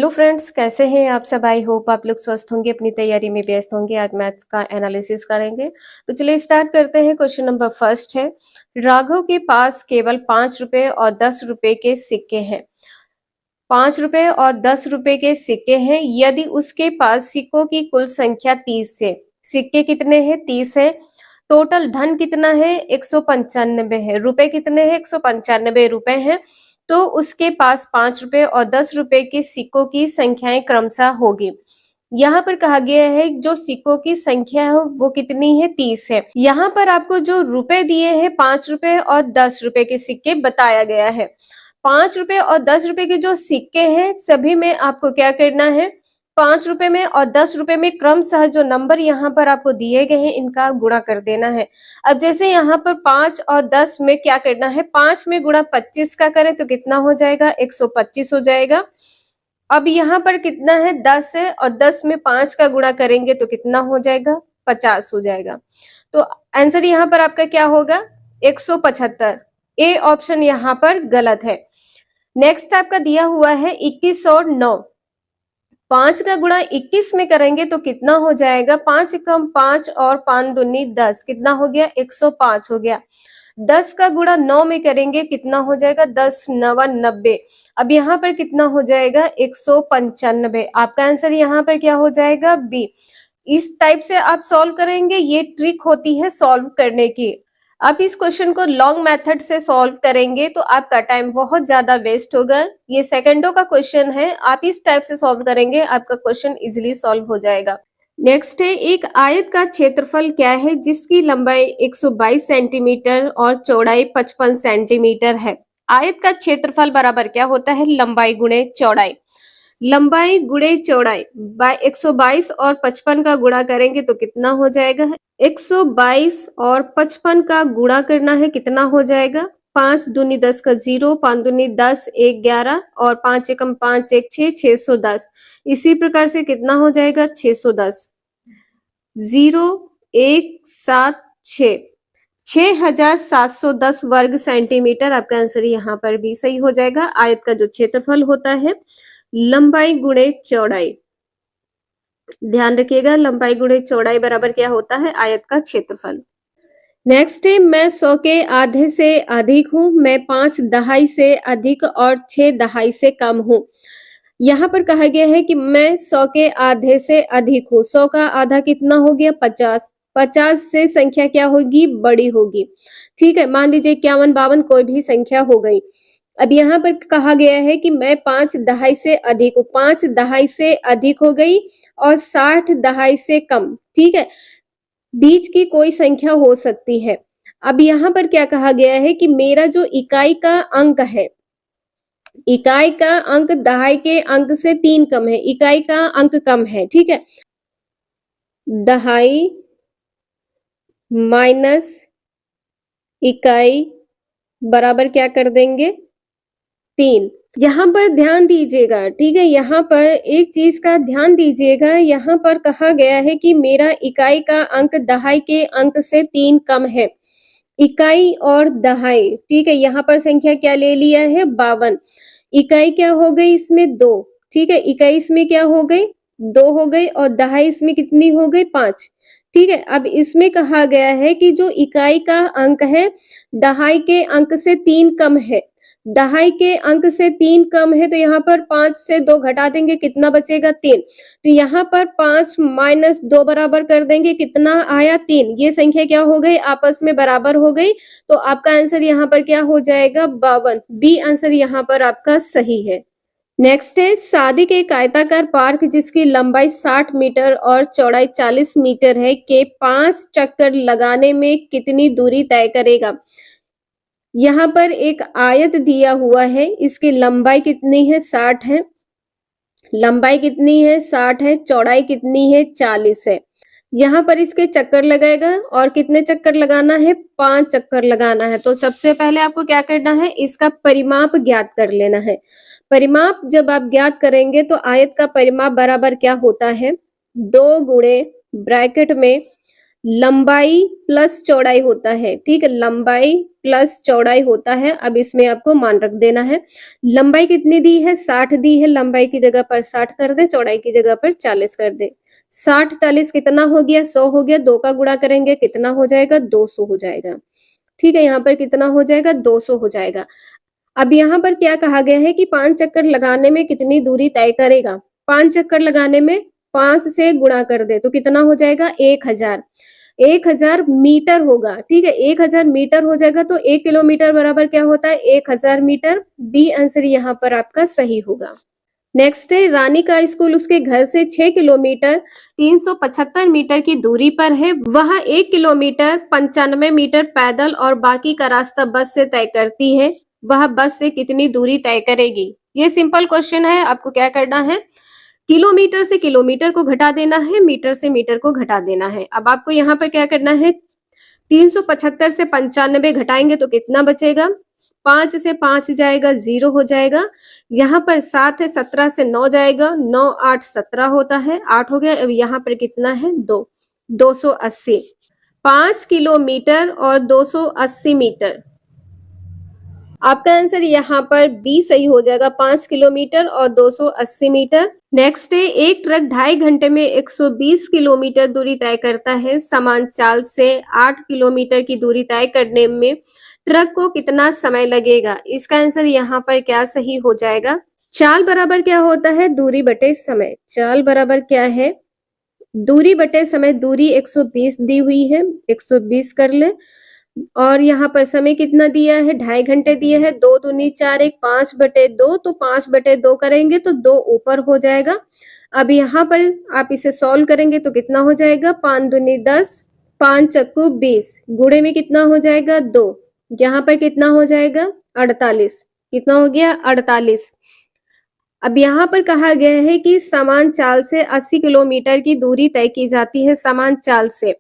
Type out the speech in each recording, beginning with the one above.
Hello friends, कैसे हैं आप सब। आई होप आप लोग स्वस्थ होंगे, अपनी तैयारी में व्यस्त होंगे। आज मैथ्स का एनालिसिस करेंगे, तो चलिए स्टार्ट करते हैं। क्वेश्चन नंबर फर्स्ट है, राघव के पास केवल 5 रुपए और 10 रुपए के सिक्के हैं। 5 रुपए और 10 रुपए के सिक्के हैं। यदि उसके पास सिक्कों की कुल संख्या 30 है। सिक्के कितने हैं? 30 है। टोटल धन कितना है? 195 है। रुपए कितने हैं? 195 रुपए हैं। तो उसके पास 5 रुपए और 10 रुपए के सिक्कों की संख्याएं क्रमशः होगी। यहाँ पर कहा गया है जो सिक्कों की संख्या है वो कितनी है? 30 है। यहाँ पर आपको जो रुपए दिए हैं 5 रुपए और 10 रुपए के सिक्के बताया गया है। 5 रुपए और 10 रुपए के जो सिक्के हैं सभी में आपको क्या करना है? 5 रुपए में और 10 रुपए में क्रमशः जो नंबर यहाँ पर आपको दिए गए हैं इनका गुणा कर देना है। अब जैसे यहाँ पर 5 और 10 में क्या करना है? 5 में गुणा 25 का करें तो कितना हो जाएगा? 125 हो जाएगा। अब यहाँ पर कितना है? 10 है और 10 में 5 का गुणा करेंगे तो कितना हो जाएगा? 50 हो जाएगा। तो आंसर यहाँ पर आपका क्या होगा? 175। ए ऑप्शन यहाँ पर गलत है। नेक्स्ट आपका दिया हुआ है 21 और 9। 5 का गुणा 21 में करेंगे तो कितना हो जाएगा? 5 एकम 5 और 5 दूनी 10, कितना हो गया? 105 हो गया। 10 का गुणा 9 में करेंगे कितना हो जाएगा? 10 नवा 90। अब यहाँ पर कितना हो जाएगा? 195। आपका आंसर यहाँ पर क्या हो जाएगा? बी। इस टाइप से आप सॉल्व करेंगे, ये ट्रिक होती है सॉल्व करने की। आप इस क्वेश्चन को लॉन्ग मेथड से सॉल्व करेंगे तो आपका टाइम बहुत ज्यादा वेस्ट होगा। ये सेकंडों का क्वेश्चन है, आप इस टाइप से सॉल्व करेंगे आपका क्वेश्चन इजीली सॉल्व हो जाएगा। नेक्स्ट है, एक आयत का क्षेत्रफल क्या है जिसकी लंबाई 122 सेंटीमीटर और चौड़ाई 55 सेंटीमीटर है। आयत का क्षेत्रफल बराबर क्या होता है? लंबाई गुणे चौड़ाई। लंबाई गुणे चौड़ाई 122 और 55 का गुणा करेंगे तो कितना हो जाएगा? 122 और 55 का गुणा करना है, कितना हो जाएगा? 5 दूनी 10 का 0, 5 दूनी 10, 1 11 और 5 एकम 5 1 6, 610। इसी प्रकार से कितना हो जाएगा? 610। 0 1 7 6, 6710 वर्ग सेंटीमीटर। आपका आंसर यहाँ पर भी सही हो जाएगा। आयत का जो क्षेत्रफल होता है लंबाई गुणे चौड़ाई, ध्यान रखिएगा, लंबाई गुणे चौड़ाई बराबर क्या होता है? आयत का क्षेत्रफल। नेक्स्ट है, मैं 100 के आधे से अधिक हूं, मैं 5 दहाई से अधिक और 6 दहाई से कम हूं। यहाँ पर कहा गया है कि मैं 100 के आधे से अधिक हूँ। 100 का आधा कितना हो गया? 50। 50 से संख्या क्या होगी? बड़ी होगी। ठीक है, मान लीजिए 51 52 कोई भी संख्या हो गई। अब यहाँ पर कहा गया है कि मैं 5 दहाई से अधिक हूँ। 5 दहाई से अधिक हो गई और 60 दहाई से कम। ठीक है, बीच की कोई संख्या हो सकती है। अब यहाँ पर क्या कहा गया है कि मेरा जो इकाई का अंक है, इकाई का अंक दहाई के अंक से 3 कम है, इकाई का अंक कम है। ठीक है, दहाई माइनस इकाई बराबर क्या कर देंगे? 3। यहाँ पर ध्यान दीजिएगा, ठीक है, यहाँ पर एक चीज का ध्यान दीजिएगा। यहाँ पर कहा गया है कि मेरा इकाई का अंक दहाई के अंक से 3 कम है। इकाई और दहाई, ठीक है, यहाँ पर संख्या क्या ले लिया है? 52। इकाई क्या हो गई इसमें? 2। ठीक है, इकाई इसमें क्या हो गई? 2 हो गई और दहाई इसमें कितनी हो गई? 5। ठीक है, अब इसमें कहा गया है कि जो इकाई का अंक है दहाई के अंक से 3 कम है। दहाई के अंक से 3 कम है तो यहाँ पर 5 से 2 घटा देंगे, कितना बचेगा? 3। तो यहाँ पर 5 माइनस 2 बराबर कर देंगे, कितना आया? 3। ये संख्या क्या हो गई? आपस में बराबर हो गई। तो आपका आंसर यहाँ पर क्या हो जाएगा? 52। बी आंसर यहाँ पर आपका सही है। नेक्स्ट है, सादिक एक आयताकार पार्क जिसकी लंबाई 60 मीटर और चौड़ाई 40 मीटर है के 5 चक्कर लगाने में कितनी दूरी तय करेगा। यहाँ पर एक आयत दिया हुआ है, इसकी लंबाई कितनी है? 60 है। लंबाई कितनी है? 60 है। चौड़ाई कितनी है? 40 है। यहाँ पर इसके चक्कर लगाएगा और कितने चक्कर लगाना है? 5 चक्कर लगाना है। तो सबसे पहले आपको क्या करना है? इसका परिमाप ज्ञात कर लेना है। परिमाप जब आप ज्ञात करेंगे तो आयत का परिमाप बराबर क्या होता है? 2 गुणे ब्रैकेट में लंबाई प्लस चौड़ाई होता है, ठीक है, लंबाई प्लस चौड़ाई होता है। अब इसमें आपको मान रख देना है। लंबाई कितनी दी है? 60 दी है। लंबाई की जगह पर 60 कर दे, चौड़ाई की जगह पर 40 कर दे। 60 40 कितना हो गया? 100 हो गया। 2 का गुणा करेंगे कितना हो जाएगा? 200 हो जाएगा। ठीक है, यहाँ पर कितना हो जाएगा? 200 हो जाएगा। अब यहाँ पर क्या कहा गया है कि 5 चक्कर लगाने में कितनी दूरी तय करेगा? 5 चक्कर लगाने में 5 से गुणा कर दे तो कितना हो जाएगा? 1000। 1000 मीटर होगा, ठीक है, 1000 मीटर हो जाएगा। तो 1 किलोमीटर बराबर क्या होता है? 1000 मीटर। बी आंसर यहाँ पर आपका सही होगा। नेक्स्ट है, रानी का स्कूल उसके घर से 6 किलोमीटर 375 मीटर की दूरी पर है। वह 1 किलोमीटर 95 मीटर पैदल और बाकी का रास्ता बस से तय करती है। वह बस से कितनी दूरी तय करेगी? ये सिंपल क्वेश्चन है। आपको क्या करना है? किलोमीटर से किलोमीटर को घटा देना है, मीटर से मीटर को घटा देना है। अब आपको यहाँ पर क्या करना है? 375 से 95 घटाएंगे तो कितना बचेगा? 5 से 5 जाएगा, 0 हो जाएगा। यहाँ पर 7 है, 17 से 9 जाएगा, 9 8 17 होता है, 8 हो गया। अब यहाँ पर कितना है? 2, 280। 5 किलोमीटर और 280 मीटर। आपका आंसर यहाँ पर बी सही हो जाएगा, 5 किलोमीटर और 280 मीटर। नेक्स्ट है, एक ट्रक 2.5 घंटे में 120 किलोमीटर दूरी तय करता है। समान चाल से 8 किलोमीटर की दूरी तय करने में ट्रक को कितना समय लगेगा? इसका आंसर यहाँ पर क्या सही हो जाएगा? चाल बराबर क्या होता है? दूरी बटे समय। चाल बराबर क्या है? दूरी बटे समय। दूरी 120 दी हुई है, 120 कर ले। और यहाँ पर समय कितना दिया है? 2.5 घंटे दिए है। 2 दूनी 4, 1 5/2, तो 5/2 करेंगे तो 2 ऊपर हो जाएगा। अब यहाँ पर आप इसे सॉल्व करेंगे तो कितना हो जाएगा? 5 दूनी 10, 5 चक्कू 20, गुणे में कितना हो जाएगा? 2। यहाँ पर कितना हो जाएगा? 48। कितना हो गया? 48। अब यहाँ पर कहा गया है कि समान चाल से 80 किलोमीटर की दूरी तय की जाती है। समान चाल से।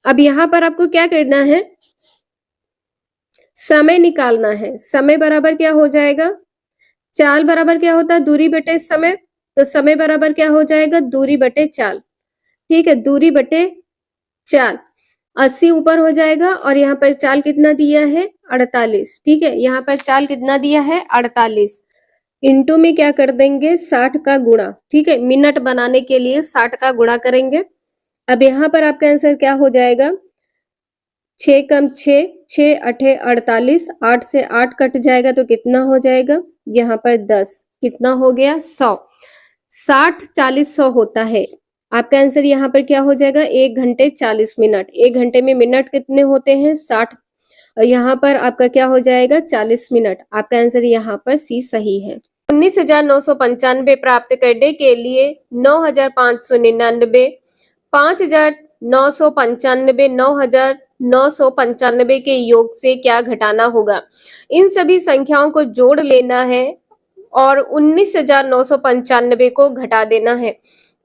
अब यहाँ पर आपको क्या करना है? समय निकालना है। समय बराबर क्या हो जाएगा? चाल बराबर क्या होता है? दूरी बटे समय। तो समय बराबर क्या हो जाएगा? दूरी बटे चाल। ठीक है, दूरी बटे चाल। 80 ऊपर हो जाएगा और यहाँ पर चाल कितना दिया है? 48। ठीक है, यहाँ पर चाल कितना दिया है? 48। इंटू में क्या कर देंगे? 60 का गुणा। ठीक है, मिनट बनाने के लिए 60 का गुणा करेंगे। अब यहाँ पर आपका आंसर क्या हो जाएगा? 6 कम 6, 6 8 48, 8 से 8 कट जाएगा तो कितना हो जाएगा? यहाँ पर 10। कितना हो गया? 100। 60 40 100 होता है। आपका आंसर यहाँ पर क्या हो जाएगा? 1 घंटे 40 मिनट। 1 घंटे में मिनट कितने होते हैं? 60। और यहाँ पर आपका क्या हो जाएगा? 40 मिनट। आपका आंसर यहाँ पर सी सही है। 19,995 प्राप्त करने के लिए 9,599, 5,995, 9,995 के योग से क्या घटाना होगा? इन सभी संख्याओं को जोड़ लेना है और 19,995 को घटा देना है।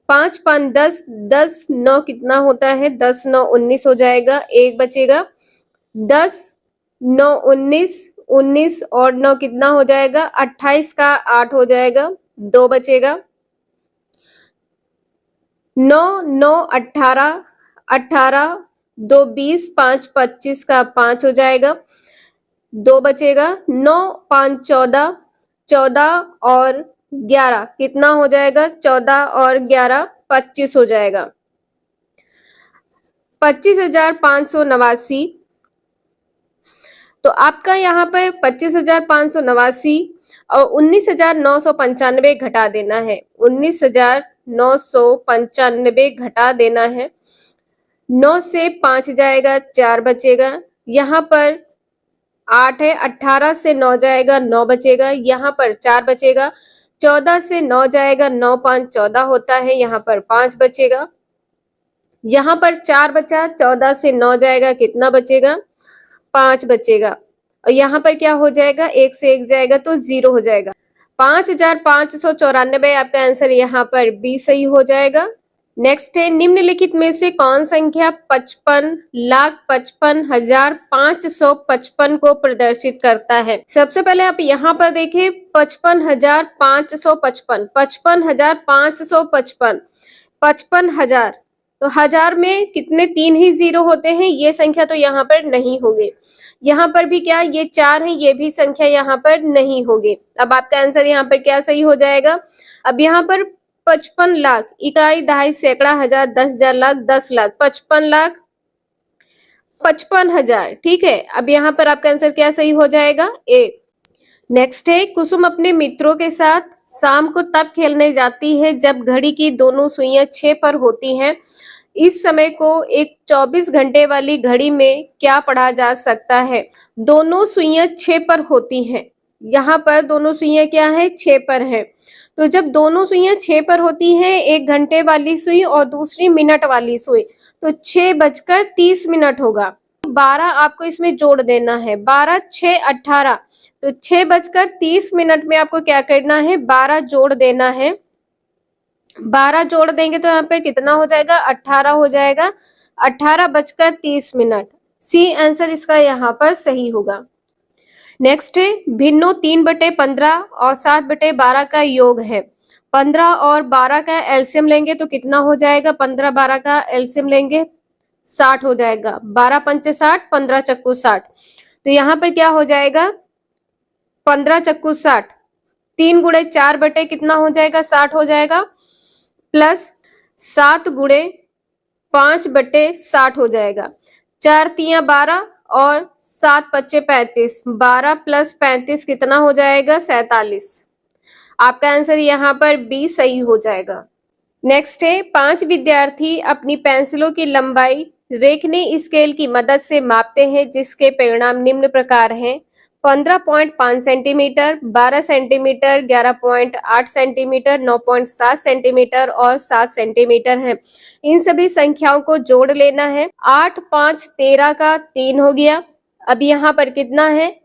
5 5 10, 10 9 कितना होता है? 10 9 19 हो जाएगा, 1 बचेगा। 10 9 19, 19 और 9 कितना हो जाएगा? 28 का 8 हो जाएगा, 2 बचेगा। 9 9 18, 18 2 20, 5 25 का 5 हो जाएगा, 2 बचेगा। 9 5 14, 14 और 11 कितना हो जाएगा? 14 और 11 25 हो जाएगा। 25,589। तो आपका यहाँ पर 25,589 और 19,995 घटा देना है। 19,995 घटा देना है। 9 से 5 जाएगा, 4 बचेगा। यहाँ पर 8 है, 18 से 9 जाएगा, 9 बचेगा। यहाँ पर 4 बचेगा। 14 से 9 जाएगा, 9 5 14 होता है। यहाँ पर 5 बचेगा। यहाँ पर 4 बचा, 14 से 9 जाएगा, कितना बचेगा? 5 बचेगा। और यहाँ पर क्या हो जाएगा? 1 से 1 जाएगा तो 0 हो जाएगा। 5,594 आपका आंसर यहाँ पर बी सही हो जाएगा। नेक्स्ट है, निम्नलिखित में से कौन संख्या 55,55,555 को प्रदर्शित करता है? सबसे पहले आप यहाँ पर देखें, 55,555, 55,555, 55,000 तो 1000 में कितने 3 ही जीरो होते हैं, ये संख्या तो यहाँ पर नहीं होगी। यहाँ पर भी क्या ये 4 है, ये भी संख्या यहाँ पर नहीं होगी। अब आपका आंसर यहाँ पर क्या सही हो जाएगा? अब यहाँ पर 55 लाख, इकाई, दहाई, सैकड़ा, हजार, 10,000, लाख, 10 लाख, 55 लाख 55,000। ठीक है, अब यहाँ पर आपका आंसर क्या सही हो जाएगा? ए। नेक्स्ट है, कुसुम अपने मित्रों के साथ शाम को तब खेलने जाती है जब घड़ी की दोनों सुइयां 6 पर होती हैं। इस समय को एक 24 घंटे वाली घड़ी में क्या पढ़ा जा सकता है? दोनों सुइयां 6 पर होती हैं। यहाँ पर दोनों सुइयां क्या है? 6 पर है। तो जब दोनों सुइयां 6 पर होती हैं, एक घंटे वाली सुई और दूसरी मिनट वाली सुई, तो 6:30 होगा। 12 आपको इसमें जोड़ देना है, 12 6 18, तो 6:30 में आपको क्या करना है? 12 जोड़ देना है। 12 जोड़ देंगे तो यहाँ पे कितना हो जाएगा? 18 हो जाएगा। 18:30। सी आंसर इसका यहाँ पर सही होगा। नेक्स्ट है, भिन्नो 3/15 और 7/12 का योग है। 15 और 12 का एलसीएम लेंगे तो कितना हो जाएगा? 15 12 का एलसीएम लेंगे 60 हो जाएगा। 12 पंचे 60, 15 चक्कू 60। तो यहाँ पर क्या हो जाएगा? 15 चक्कू 60, 3 गुणे 4 बटे कितना हो जाएगा? 60 हो जाएगा, प्लस 7 गुणे 5/60 हो जाएगा। 4 तियां 12 और 7 पच्चे 35, 12 प्लस 35 कितना हो जाएगा? 47। आपका आंसर यहाँ पर बी सही हो जाएगा। नेक्स्ट है, 5 विद्यार्थी अपनी पेंसिलों की लंबाई रेखनी स्केल की मदद से मापते हैं, जिसके परिणाम निम्न प्रकार हैं। 15.5 सेंटीमीटर, 12 सेंटीमीटर, 11.8 सेंटीमीटर, 9.7 सेंटीमीटर और 7 सेंटीमीटर है। इन सभी संख्याओं को जोड़ लेना है। 8 5 13 का 3 हो गया। अब यहाँ पर कितना है?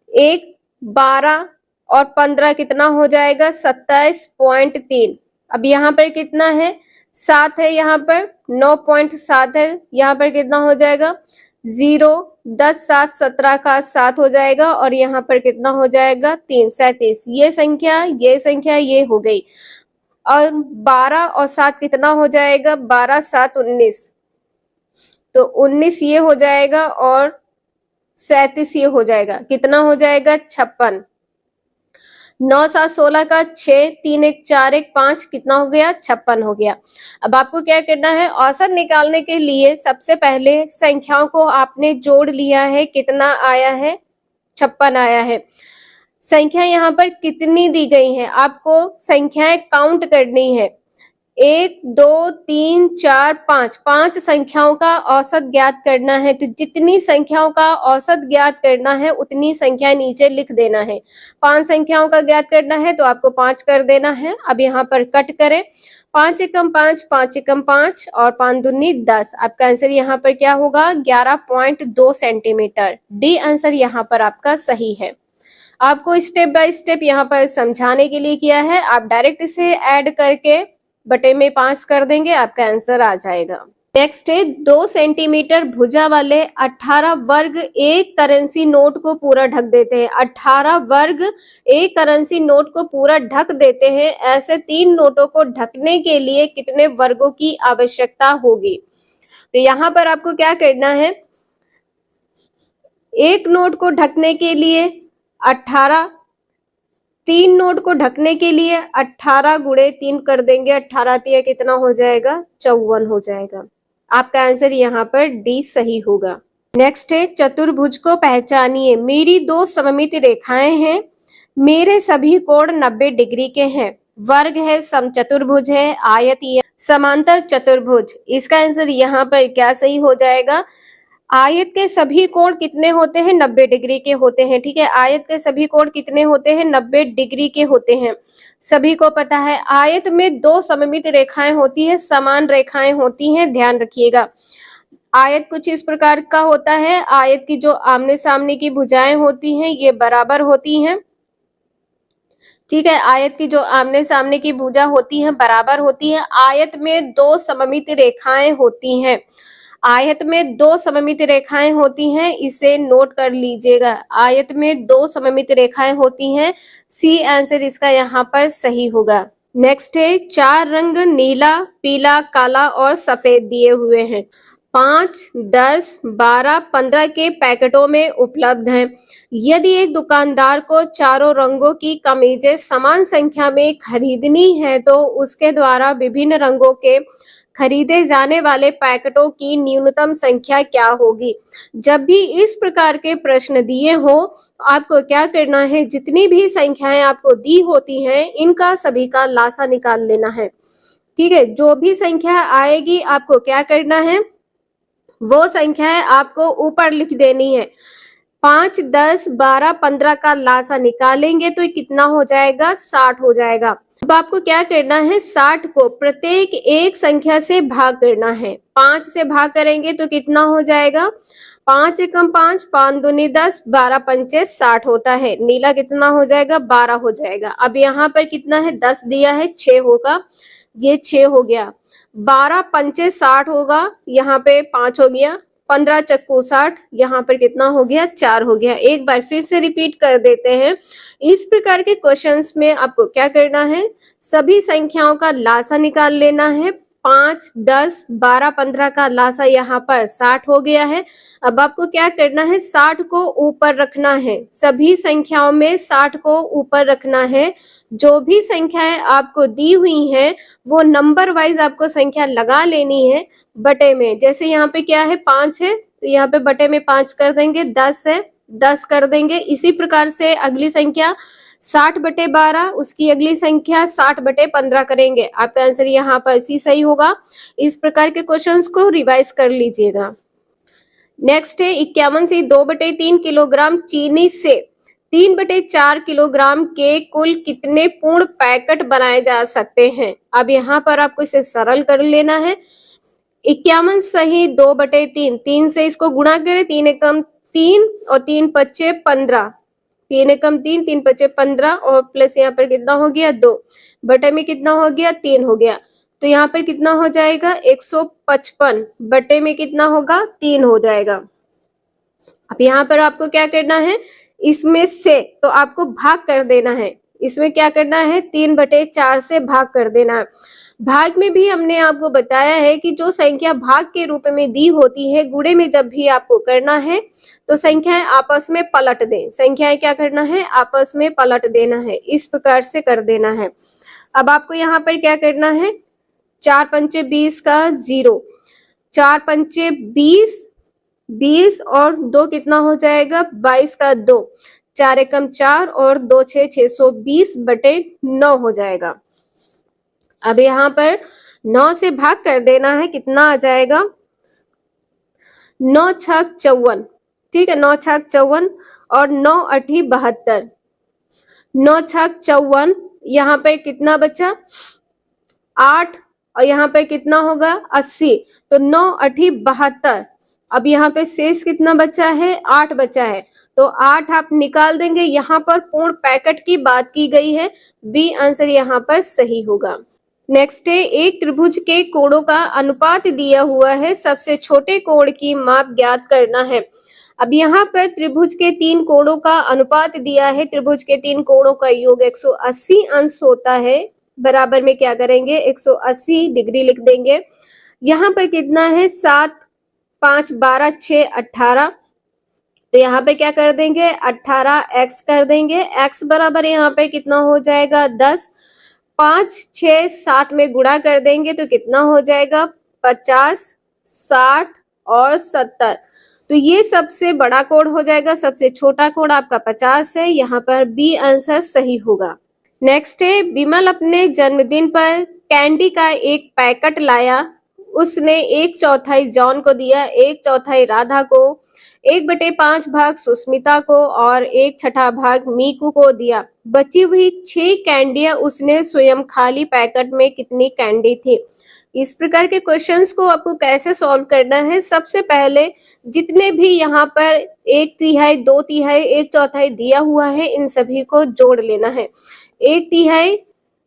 1 12 और 15 कितना हो जाएगा? 27.3। अब यहाँ पर कितना है? 7 है, यहाँ पर 9.7 है, यहाँ पर कितना हो जाएगा? 0 10 7 17 का 7 हो जाएगा और यहाँ पर कितना हो जाएगा? 3 37। ये संख्या ये हो गई। और 12 और 7 कितना हो जाएगा? 12 7 19, तो 19 ये हो जाएगा और 37 ये हो जाएगा। कितना हो जाएगा? 56। 9 7 16 का 6, 3 1 4 1 5 कितना हो गया? 56 हो गया। अब आपको क्या करना है? औसत निकालने के लिए सबसे पहले संख्याओं को आपने जोड़ लिया है। कितना आया है? 56 आया है। संख्या यहाँ पर कितनी दी गई है? आपको संख्याएं काउंट करनी है। 1 2 3 4 5, 5 संख्याओं का औसत ज्ञात करना है। तो जितनी संख्याओं का औसत ज्ञात करना है उतनी संख्या नीचे लिख देना है। 5 संख्याओं का ज्ञात करना है तो आपको 5 कर देना है। अब यहाँ पर कट करें, 5 एकम 5, 5 एकम 5 और 5 दूनी 10। आपका आंसर यहाँ पर क्या होगा? 11.2 सेंटीमीटर। डी आंसर यहाँ पर आपका सही है। आपको स्टेप बाय स्टेप यहाँ पर समझाने के लिए किया है। आप डायरेक्ट इसे ऐड करके बटे में 5 कर देंगे, आपका आंसर आ जाएगा। नेक्स्ट है, 2 सेंटीमीटर भुजा वाले 18 वर्ग एक करेंसी नोट को पूरा ढक देते हैं। 18 वर्ग एक करेंसी नोट को पूरा ढक देते हैं। ऐसे 3 नोटों को ढकने के लिए कितने वर्गों की आवश्यकता होगी? तो यहाँ पर आपको क्या करना है? एक नोट को ढकने के लिए 18, 3 नोट को ढकने के लिए 18 गुणे 3 कर देंगे। 18 तिया कितना हो जाएगा? 54 हो जाएगा। आपका आंसर यहाँ पर डी सही होगा। नेक्स्ट है, चतुर्भुज को पहचानिए। मेरी 2 सममित रेखाएं हैं, मेरे सभी कोण 90 डिग्री के हैं। वर्ग है, समचतुर्भुज है, आयत है, समांतर चतुर्भुज। इसका आंसर यहाँ पर क्या सही हो जाएगा? आयत के सभी कोण कितने होते हैं? 90 डिग्री के होते हैं। ठीक है, आयत के सभी कोण कितने होते हैं? 90 डिग्री के होते हैं। सभी को पता है। आयत में 2 सममित रेखाएं होती है, समान रेखाएं होती हैं, ध्यान रखिएगा। आयत कुछ इस प्रकार का होता है। आयत की जो आमने सामने की भुजाएं होती हैं ये बराबर होती हैं। ठीक है, आयत की जो आमने सामने की भुजा होती है बराबर होती है। आयत में 2 सममित रेखाएं होती हैं। आयत में 2 सममित रेखाएं होती हैं, इसे नोट कर लीजिएगा। आयत में 2 सममित रेखाएं होती हैं। सी आंसर इसका यहाँ पर सही होगा। नेक्स्ट है 4 रंग नीला, पीला, काला और सफेद दिए हुए हैं। 5, 10, 12, 15 के पैकेटों में उपलब्ध हैं। यदि एक दुकानदार को चारों रंगों की कमीजें समान संख्या में खरीदनी है तो उसके द्वारा विभिन्न रंगों के खरीदे जाने वाले पैकेटों की न्यूनतम संख्या क्या होगी। जब भी इस प्रकार के प्रश्न दिए हो आपको क्या करना है, जितनी भी संख्याएं आपको दी होती हैं इनका सभी का लासा निकाल लेना है। ठीक है, जो भी संख्या आएगी आपको क्या करना है, वो संख्याएं आपको ऊपर लिख देनी है। 5, 10, 12, 15 का लासा निकालेंगे तो कितना हो जाएगा, 60 हो जाएगा। अब आपको क्या करना है, 60 को प्रत्येक एक संख्या से भाग करना है। 5 से भाग करेंगे तो कितना हो जाएगा, 5 एकम 5, 5 दूनी 10, 12 पंचे 60 होता है। नीला कितना हो जाएगा, 12 हो जाएगा। अब यहाँ पर कितना है, 10 दिया है, 6 होगा, ये 6 हो गया। 12 पंचे 60 होगा, यहाँ पे 5 हो गया। 15 चक्कू 60, यहाँ पर कितना हो गया, 4 हो गया। एक बार फिर से रिपीट कर देते हैं। इस प्रकार के क्वेश्चंस में आपको क्या करना है, सभी संख्याओं का लासा निकाल लेना है। 5, 10, 12, 15 का लासा यहाँ पर 60 हो गया है। अब आपको क्या करना है, 60 को ऊपर रखना है, सभी संख्याओं में 60 को ऊपर रखना है। जो भी संख्याएं आपको दी हुई हैं वो नंबर वाइज आपको संख्या लगा लेनी है बटे में। जैसे यहाँ पे क्या है, 5 है तो यहाँ पे बटे में 5 कर देंगे। 10 है, 10 कर देंगे। इसी प्रकार से अगली संख्या 60 बटे 12, उसकी अगली संख्या 60 बटे 15 करेंगे। आपका आंसर यहाँ पर इसी सही होगा। इस प्रकार के क्वेश्चंस को रिवाइज कर लीजिएगा। नेक्स्ट है 51 से 2/3 किलोग्राम चीनी से 3/4 किलोग्राम के कुल कितने पूर्ण पैकेट बनाए जा सकते हैं। अब यहाँ पर आपको इसे सरल कर लेना है। 51 सही 2/3, 3 से इसको गुणा करें, 3 एकम 3 और 3 पच्चे 15, 3 एकम 3, 3 पच्चे 15 और प्लस यहाँ पर कितना हो गया, 2 बटे में कितना हो गया, 3 हो गया। तो यहाँ पर कितना हो जाएगा, 155 बटे में कितना होगा, 3 हो जाएगा। अब यहाँ पर आपको क्या करना है, इसमें से तो आपको भाग कर देना है। इसमें क्या करना है, 3/4 से भाग कर देना है। भाग में भी हमने आपको बताया है कि जो संख्या भाग के रूप में दी होती है, गुणे में जब भी आपको करना है तो संख्याएं आपस में पलट दें। संख्याएं क्या करना है, आपस में पलट देना है। इस प्रकार से कर देना है। अब आपको यहाँ पर क्या करना है, 4 पंचे 20 का 0, 4 पंचे 20, 20 और 2 कितना हो जाएगा, 22 का 2, 4 एकम 4 और 2 6 620 बटे 9 हो जाएगा। अब यहाँ पर 9 से भाग कर देना है, कितना आ जाएगा, 9 छक 54। ठीक है, 9 छक 54 और 9 अठी 72, 9 छक 54, यहाँ पे कितना बचा, 8 और यहाँ पे कितना होगा, 80, तो 9 अठी 72। अब यहाँ पे शेष कितना बचा है, 8 बचा है, तो 8 आप निकाल देंगे। यहाँ पर पूर्ण पैकेट की बात की गई है, बी आंसर यहाँ पर सही होगा। नेक्स्ट है, एक त्रिभुज के कोणों का अनुपात दिया हुआ है, सबसे छोटे कोण की माप ज्ञात करना है। अब यहाँ पर त्रिभुज के 3 कोणों का अनुपात दिया है। त्रिभुज के 3 कोणों का योग 180 अंश होता है। बराबर में क्या करेंगे, 180 डिग्री लिख देंगे। यहाँ पर कितना है, 7, 5, 12, 6, 18, तो यहाँ पे क्या कर देंगे, 18x कर देंगे। x बराबर यहाँ पे कितना हो जाएगा, 10, 5, 6, 7 में गुणा कर देंगे तो कितना हो जाएगा, 50, 60 और 70। तो ये सबसे बड़ा कोण हो जाएगा, सबसे छोटा कोण आपका 50 है। यहाँ पर बी आंसर सही होगा। नेक्स्ट है, विमल अपने जन्मदिन पर कैंडी का एक पैकेट लाया। उसने 1/4 जॉन को दिया, 1/4 राधा को, 1/5 भाग सुस्मिता को और 1/6 भाग मीकू को दिया। बची हुई 6 कैंडियां उसने स्वयं खाली पैकेट में कितनी कैंडी थी। इस प्रकार के क्वेश्चंस को आपको कैसे सॉल्व करना है, सबसे पहले जितने भी यहाँ पर 1/3, 2/3, 1/4 दिया हुआ है इन सभी को जोड़ लेना है। 1/3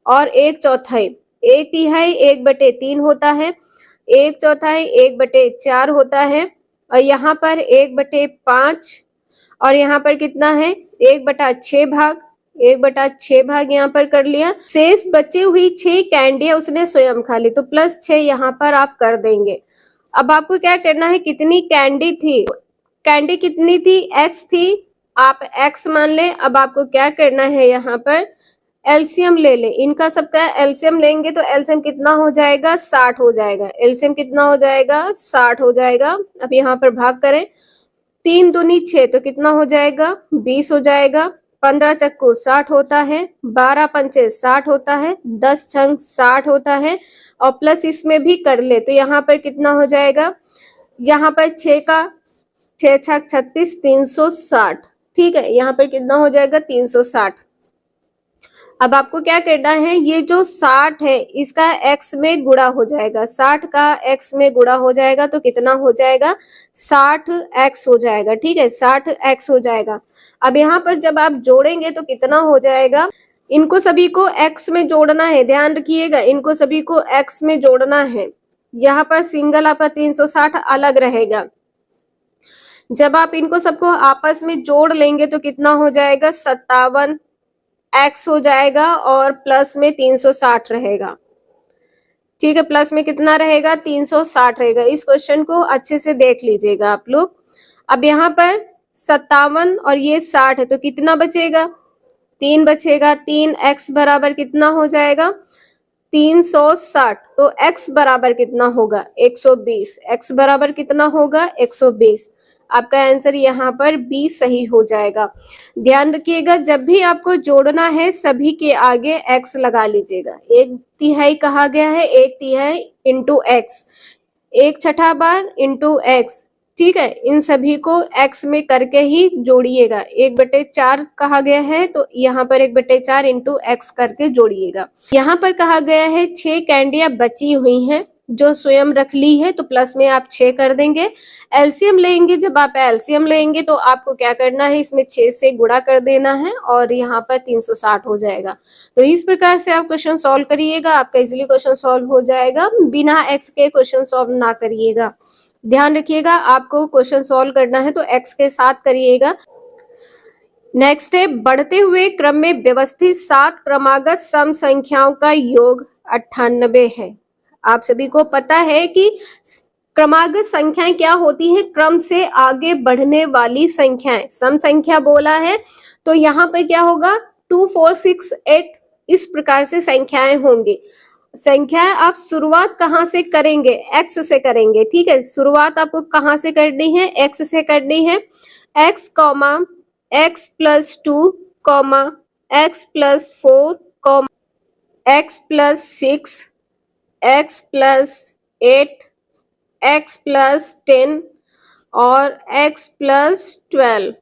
और 1/4, 1/3 1/3 होता है, 1/4 1/4 होता है और यहाँ पर 1/5 और यहाँ पर कितना है, 1/6 भाग, 1/6 भाग यहाँ पर कर लिया। शेष बची हुई 6 कैंडियां उसने स्वयं खा ली, तो +6 यहाँ पर आप कर देंगे। अब आपको क्या करना है, कितनी कैंडी थी, कैंडी कितनी थी, x थी, आप x मान ले। अब आपको क्या करना है, यहाँ पर एलसीएम ले ले, इनका सबका एलसीएम लेंगे तो एलसीएम कितना हो जाएगा, 60 हो जाएगा। एलसीएम कितना हो जाएगा, 60 हो जाएगा। अब यहाँ पर भाग करें, 3 दूनी 6 तो कितना हो जाएगा, 20 हो जाएगा। 15 चक्कू 60 होता है, 12 पंचे 60 होता है, 10 छंग 60 होता है, और प्लस इसमें भी कर ले तो यहाँ पर कितना हो जाएगा, यहाँ पर 6 का 6 छक 36, 360। ठीक है, यहाँ पर कितना हो जाएगा, 360। अब आपको क्या करना है, ये जो 60 है इसका x में गुणा हो जाएगा, 60 का x में गुणा हो जाएगा तो कितना हो जाएगा, 60x हो जाएगा। ठीक है, 60x हो जाएगा। अब यहाँ पर जब आप जोड़ेंगे तो कितना हो जाएगा, इनको सभी को x में जोड़ना है, ध्यान रखिएगा, इनको सभी को x में जोड़ना है। यहाँ पर सिंगल आपका 360 अलग रहेगा। जब आप इनको सबको आपस में जोड़ लेंगे तो कितना हो जाएगा, 57x हो जाएगा, और प्लस में 360 रहेगा। ठीक है, प्लस में कितना रहेगा, 360 रहेगा। इस क्वेश्चन को अच्छे से देख लीजिएगा आप लोग। अब यहाँ पर 57 और ये 60 है तो कितना बचेगा, 3 बचेगा। 3x बराबर कितना हो जाएगा, 360। तो x बराबर कितना होगा, 120। x बराबर कितना होगा, 120। आपका आंसर यहाँ पर बी सही हो जाएगा। ध्यान रखिएगा, जब भी आपको जोड़ना है सभी के आगे x लगा लीजिएगा। 1/3 कहा गया है, 1/3 इंटू x, 1/6 भाग इंटू x। ठीक है, इन सभी को x में करके ही जोड़िएगा। 1/4 कहा गया है तो यहाँ पर 1/4 इंटू x करके जोड़िएगा। यहाँ पर कहा गया है 6 कैंडियां बची हुई हैं जो स्वयं रख ली है, तो प्लस में आप 6 कर देंगे। एलसीएम लेंगे, जब आप एलसीएम लेंगे तो आपको क्या करना है, इसमें 6 से गुणा कर देना है और यहाँ पर 360 हो जाएगा। तो इस प्रकार से आप क्वेश्चन सॉल्व करिएगा, आपका इजिली क्वेश्चन सॉल्व हो जाएगा। बिना एक्स के क्वेश्चन सॉल्व ना करिएगा। ध्यान रखिएगा, आपको क्वेश्चन सॉल्व करना है तो एक्स के साथ करिएगा। नेक्स्ट है, बढ़ते हुए क्रम में व्यवस्थित 7 क्रमागत सम संख्याओं का योग 98 है। आप सभी को पता है कि क्रमागत संख्याएं क्या होती हैं, क्रम से आगे बढ़ने वाली संख्याएं। सम संख्या बोला है तो यहाँ पर क्या होगा, 2 4 6 8 इस प्रकार से संख्याएं होंगी। संख्याएं आप शुरुआत कहाँ से करेंगे, x से करेंगे। ठीक है, शुरुआत आपको कहाँ से करनी है, x से करनी है। x comma x plus 2 comma x plus 4 comma x plus 6 x plus 8 x plus 10 और x प्लस 12।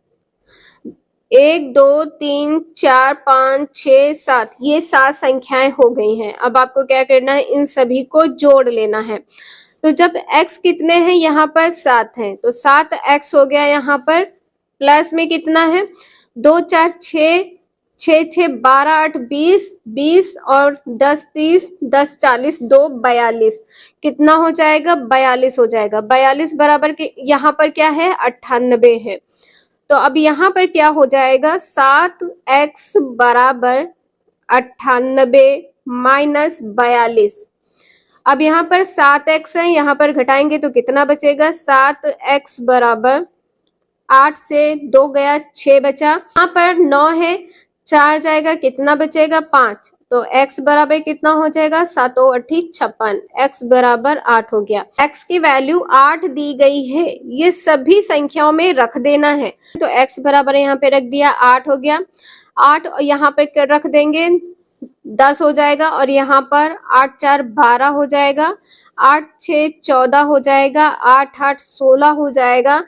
1 2 3 4 5 6 7, ये 7 संख्याएं हो गई हैं। अब आपको क्या करना है, इन सभी को जोड़ लेना है। तो जब x कितने हैं, यहाँ पर 7 हैं तो 7x हो गया। यहाँ पर प्लस में कितना है, 2 4 6 6 6 12 8 20 20 और 10 30 10 40 2 42, कितना हो जाएगा, 42 हो जाएगा। 42 बराबर के यहाँ पर क्या है, 98 है। तो अब यहाँ पर क्या हो जाएगा, 7x बराबर 98 माइनस 42। अब यहाँ पर 7x है, यहाँ पर घटाएंगे तो कितना बचेगा, 7x बराबर 8 से 2 गया 6 बचा। यहाँ पर 9 है, 4 जाएगा, कितना बचेगा, 5। तो x बराबर कितना हो जाएगा, 7 8 56, x बराबर 8 हो गया। x की वैल्यू 8 दी गई है, ये सभी संख्याओं में रख देना है। तो x बराबर यहाँ पे रख दिया, 8 हो गया। 8 यहाँ पे रख देंगे, 10 हो जाएगा, और यहाँ पर 8 4 12 हो जाएगा, 8 6 14 हो जाएगा, 8 8 16 हो जाएगा,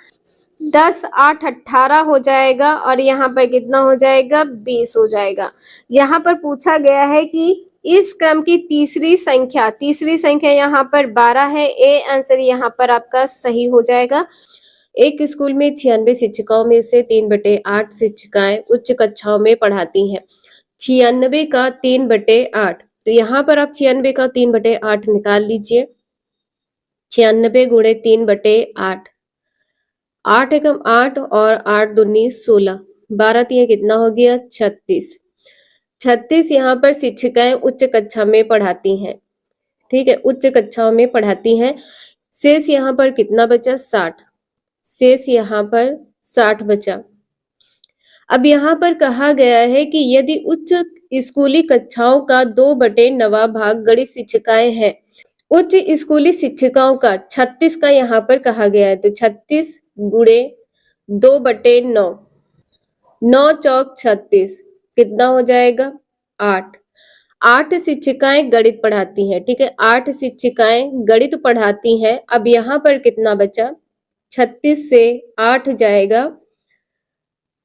10 8 18 हो जाएगा, और यहाँ पर कितना हो जाएगा, 20 हो जाएगा। यहाँ पर पूछा गया है कि इस क्रम की तीसरी संख्या यहाँ पर 12 है। ए आंसर यहाँ पर आपका सही हो जाएगा। एक स्कूल में 96 शिक्षिकाओं में से 3/8 शिक्षिकाएं उच्च कक्षाओं में पढ़ाती हैं। 96 का 3/8, तो यहाँ पर आप 96 का 3/8 निकाल लीजिए। 96 गुणे 3/8, 8 एकम 8 और 8 दूनी 16, 12 3 कितना हो गया, 36। 36 यहाँ पर शिक्षिकाएं उच्च कक्षा में पढ़ाती हैं, ठीक है, उच्च कक्षाओं में पढ़ाती हैं। शेष यहाँ पर कितना बचा? 60। शेष यहाँ पर 60 बचा। अब यहाँ पर कहा गया है कि यदि उच्च स्कूली कक्षाओं का 2/9 भाग गणित शिक्षिकाएं हैं, उच्च स्कूली शिक्षिकाओं का 36 का यहाँ पर कहा गया है, तो 36 गुणे 2/9, 9 चौक 36, कितना हो जाएगा? 8। 8 शिक्षिकाएं गणित पढ़ाती हैं, ठीक है, 8 शिक्षिकाएं गणित पढ़ाती हैं। अब यहाँ पर कितना बचा? 36 से 8 जाएगा,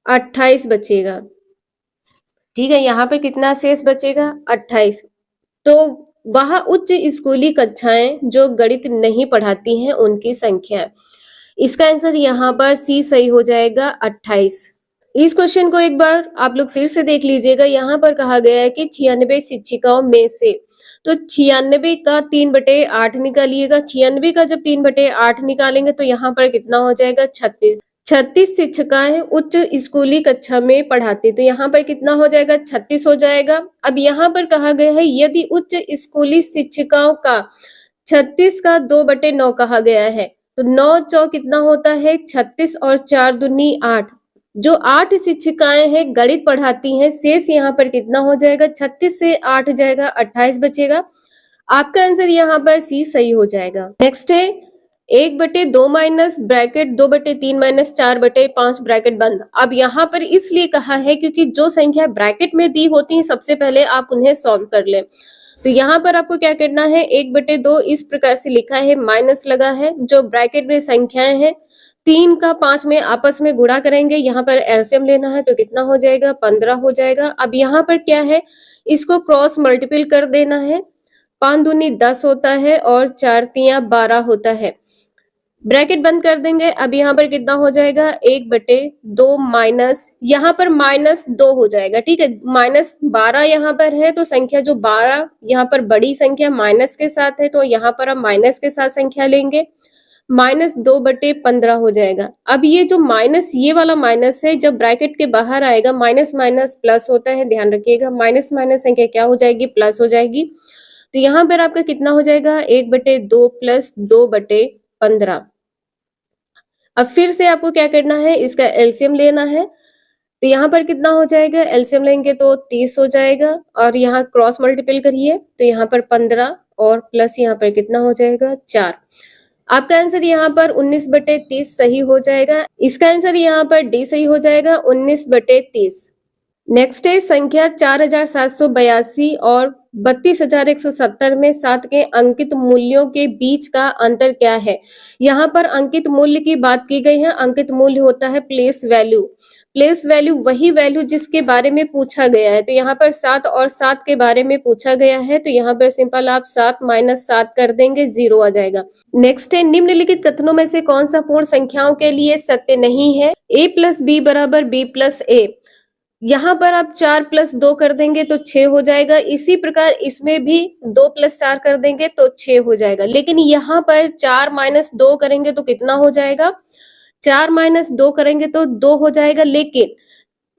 28 बचेगा, ठीक है, यहाँ पे कितना शेष बचेगा? 28। तो वह उच्च स्कूली कक्षाएं जो गणित नहीं पढ़ाती हैं उनकी संख्या है। इसका आंसर यहाँ पर सी सही हो जाएगा, 28। इस क्वेश्चन को एक बार आप लोग फिर से देख लीजिएगा। यहाँ पर कहा गया है कि 96 शिक्षिकाओं में से, तो 96 का 3/8 निकालिएगा। 96 का जब 3/8 निकालेंगे तो यहाँ पर कितना हो जाएगा? 36। 36 शिक्षिकाएं उच्च स्कूली कक्षा में पढ़ाती, तो यहाँ पर कितना हो जाएगा? 36 हो जाएगा। अब यहाँ पर कहा गया है यदि उच्च स्कूली शिक्षिकाओं का 36 का 2/9 कहा गया है, तो 9 चौक कितना होता है? 36 और 4 दूनी 8। जो 8 शिक्षिकाएं हैं गणित पढ़ाती हैं, शेष यहाँ पर कितना हो जाएगा? 36 से 8 जाएगा, 28 बचेगा। आपका आंसर यहाँ पर सी सही हो जाएगा। नेक्स्ट है 1/2 माइनस ब्रैकेट 2/3 माइनस 4/5 ब्रैकेट बंद। अब यहाँ पर इसलिए कहा है क्योंकि जो संख्या ब्रैकेट में दी होती है सबसे पहले आप उन्हें सॉल्व कर लें। तो यहाँ पर आपको क्या करना है? 1/2 इस प्रकार से लिखा है, माइनस लगा है, जो ब्रैकेट में संख्याएं हैं 3 का 5 में आपस में गुणा करेंगे। यहाँ पर एलसीएम लेना है तो कितना हो जाएगा? 15 हो जाएगा। अब यहाँ पर क्या है? इसको क्रॉस मल्टीपल कर देना है। 5 दूनी 10 होता है और 4 तिया 12 होता है। ब्रैकेट बंद कर देंगे। अब यहाँ पर कितना हो जाएगा? 1/2 माइनस, यहाँ पर -2 हो जाएगा, ठीक है। -12 यहाँ पर है तो संख्या जो 12 यहाँ पर बड़ी संख्या माइनस के साथ है, तो यहाँ पर हम माइनस के साथ संख्या लेंगे। -2/15 हो जाएगा। अब ये जो माइनस, ये वाला माइनस है, जब ब्रैकेट के बाहर आएगा माइनस माइनस प्लस होता है, ध्यान रखिएगा। माइनस माइनस संख्या क्या हो जाएगी? प्लस हो जाएगी। तो यहाँ पर आपका कितना हो जाएगा? 1/2 प्लस 2/15। अब फिर से आपको क्या करना है? इसका एलसीएम लेना है। तो यहाँ पर कितना हो जाएगा? एलसीएम लेंगे तो 30 हो जाएगा और यहाँ क्रॉस मल्टीपल करिए तो यहाँ पर 15 और प्लस यहाँ पर कितना हो जाएगा? 4। आपका आंसर यहाँ पर 19/30 सही हो जाएगा। इसका आंसर यहाँ पर डी सही हो जाएगा, 19/30। नेक्स्ट है संख्या 4782 और 32,170 में 7 के अंकित मूल्यों के बीच का अंतर क्या है? यहाँ पर अंकित मूल्य की बात की गई है। अंकित मूल्य होता है प्लेस वैल्यू। प्लेस वैल्यू वही वैल्यू जिसके बारे में पूछा गया है। तो यहाँ पर 7 और 7 के बारे में पूछा गया है, तो यहाँ पर सिंपल आप 7 - 7 कर देंगे, 0 आ जाएगा। नेक्स्ट है निम्नलिखित कथनों में से कौन सा पूर्ण संख्याओं के लिए सत्य नहीं है? a + b = b + a। यहाँ पर आप 4 + 2 कर देंगे तो 6 हो जाएगा। इसी प्रकार इसमें भी 2 + 4 कर देंगे तो 6 हो जाएगा। लेकिन यहाँ पर 4 - 2 करेंगे तो कितना हो जाएगा? 4 - 2 करेंगे तो 2 हो जाएगा। लेकिन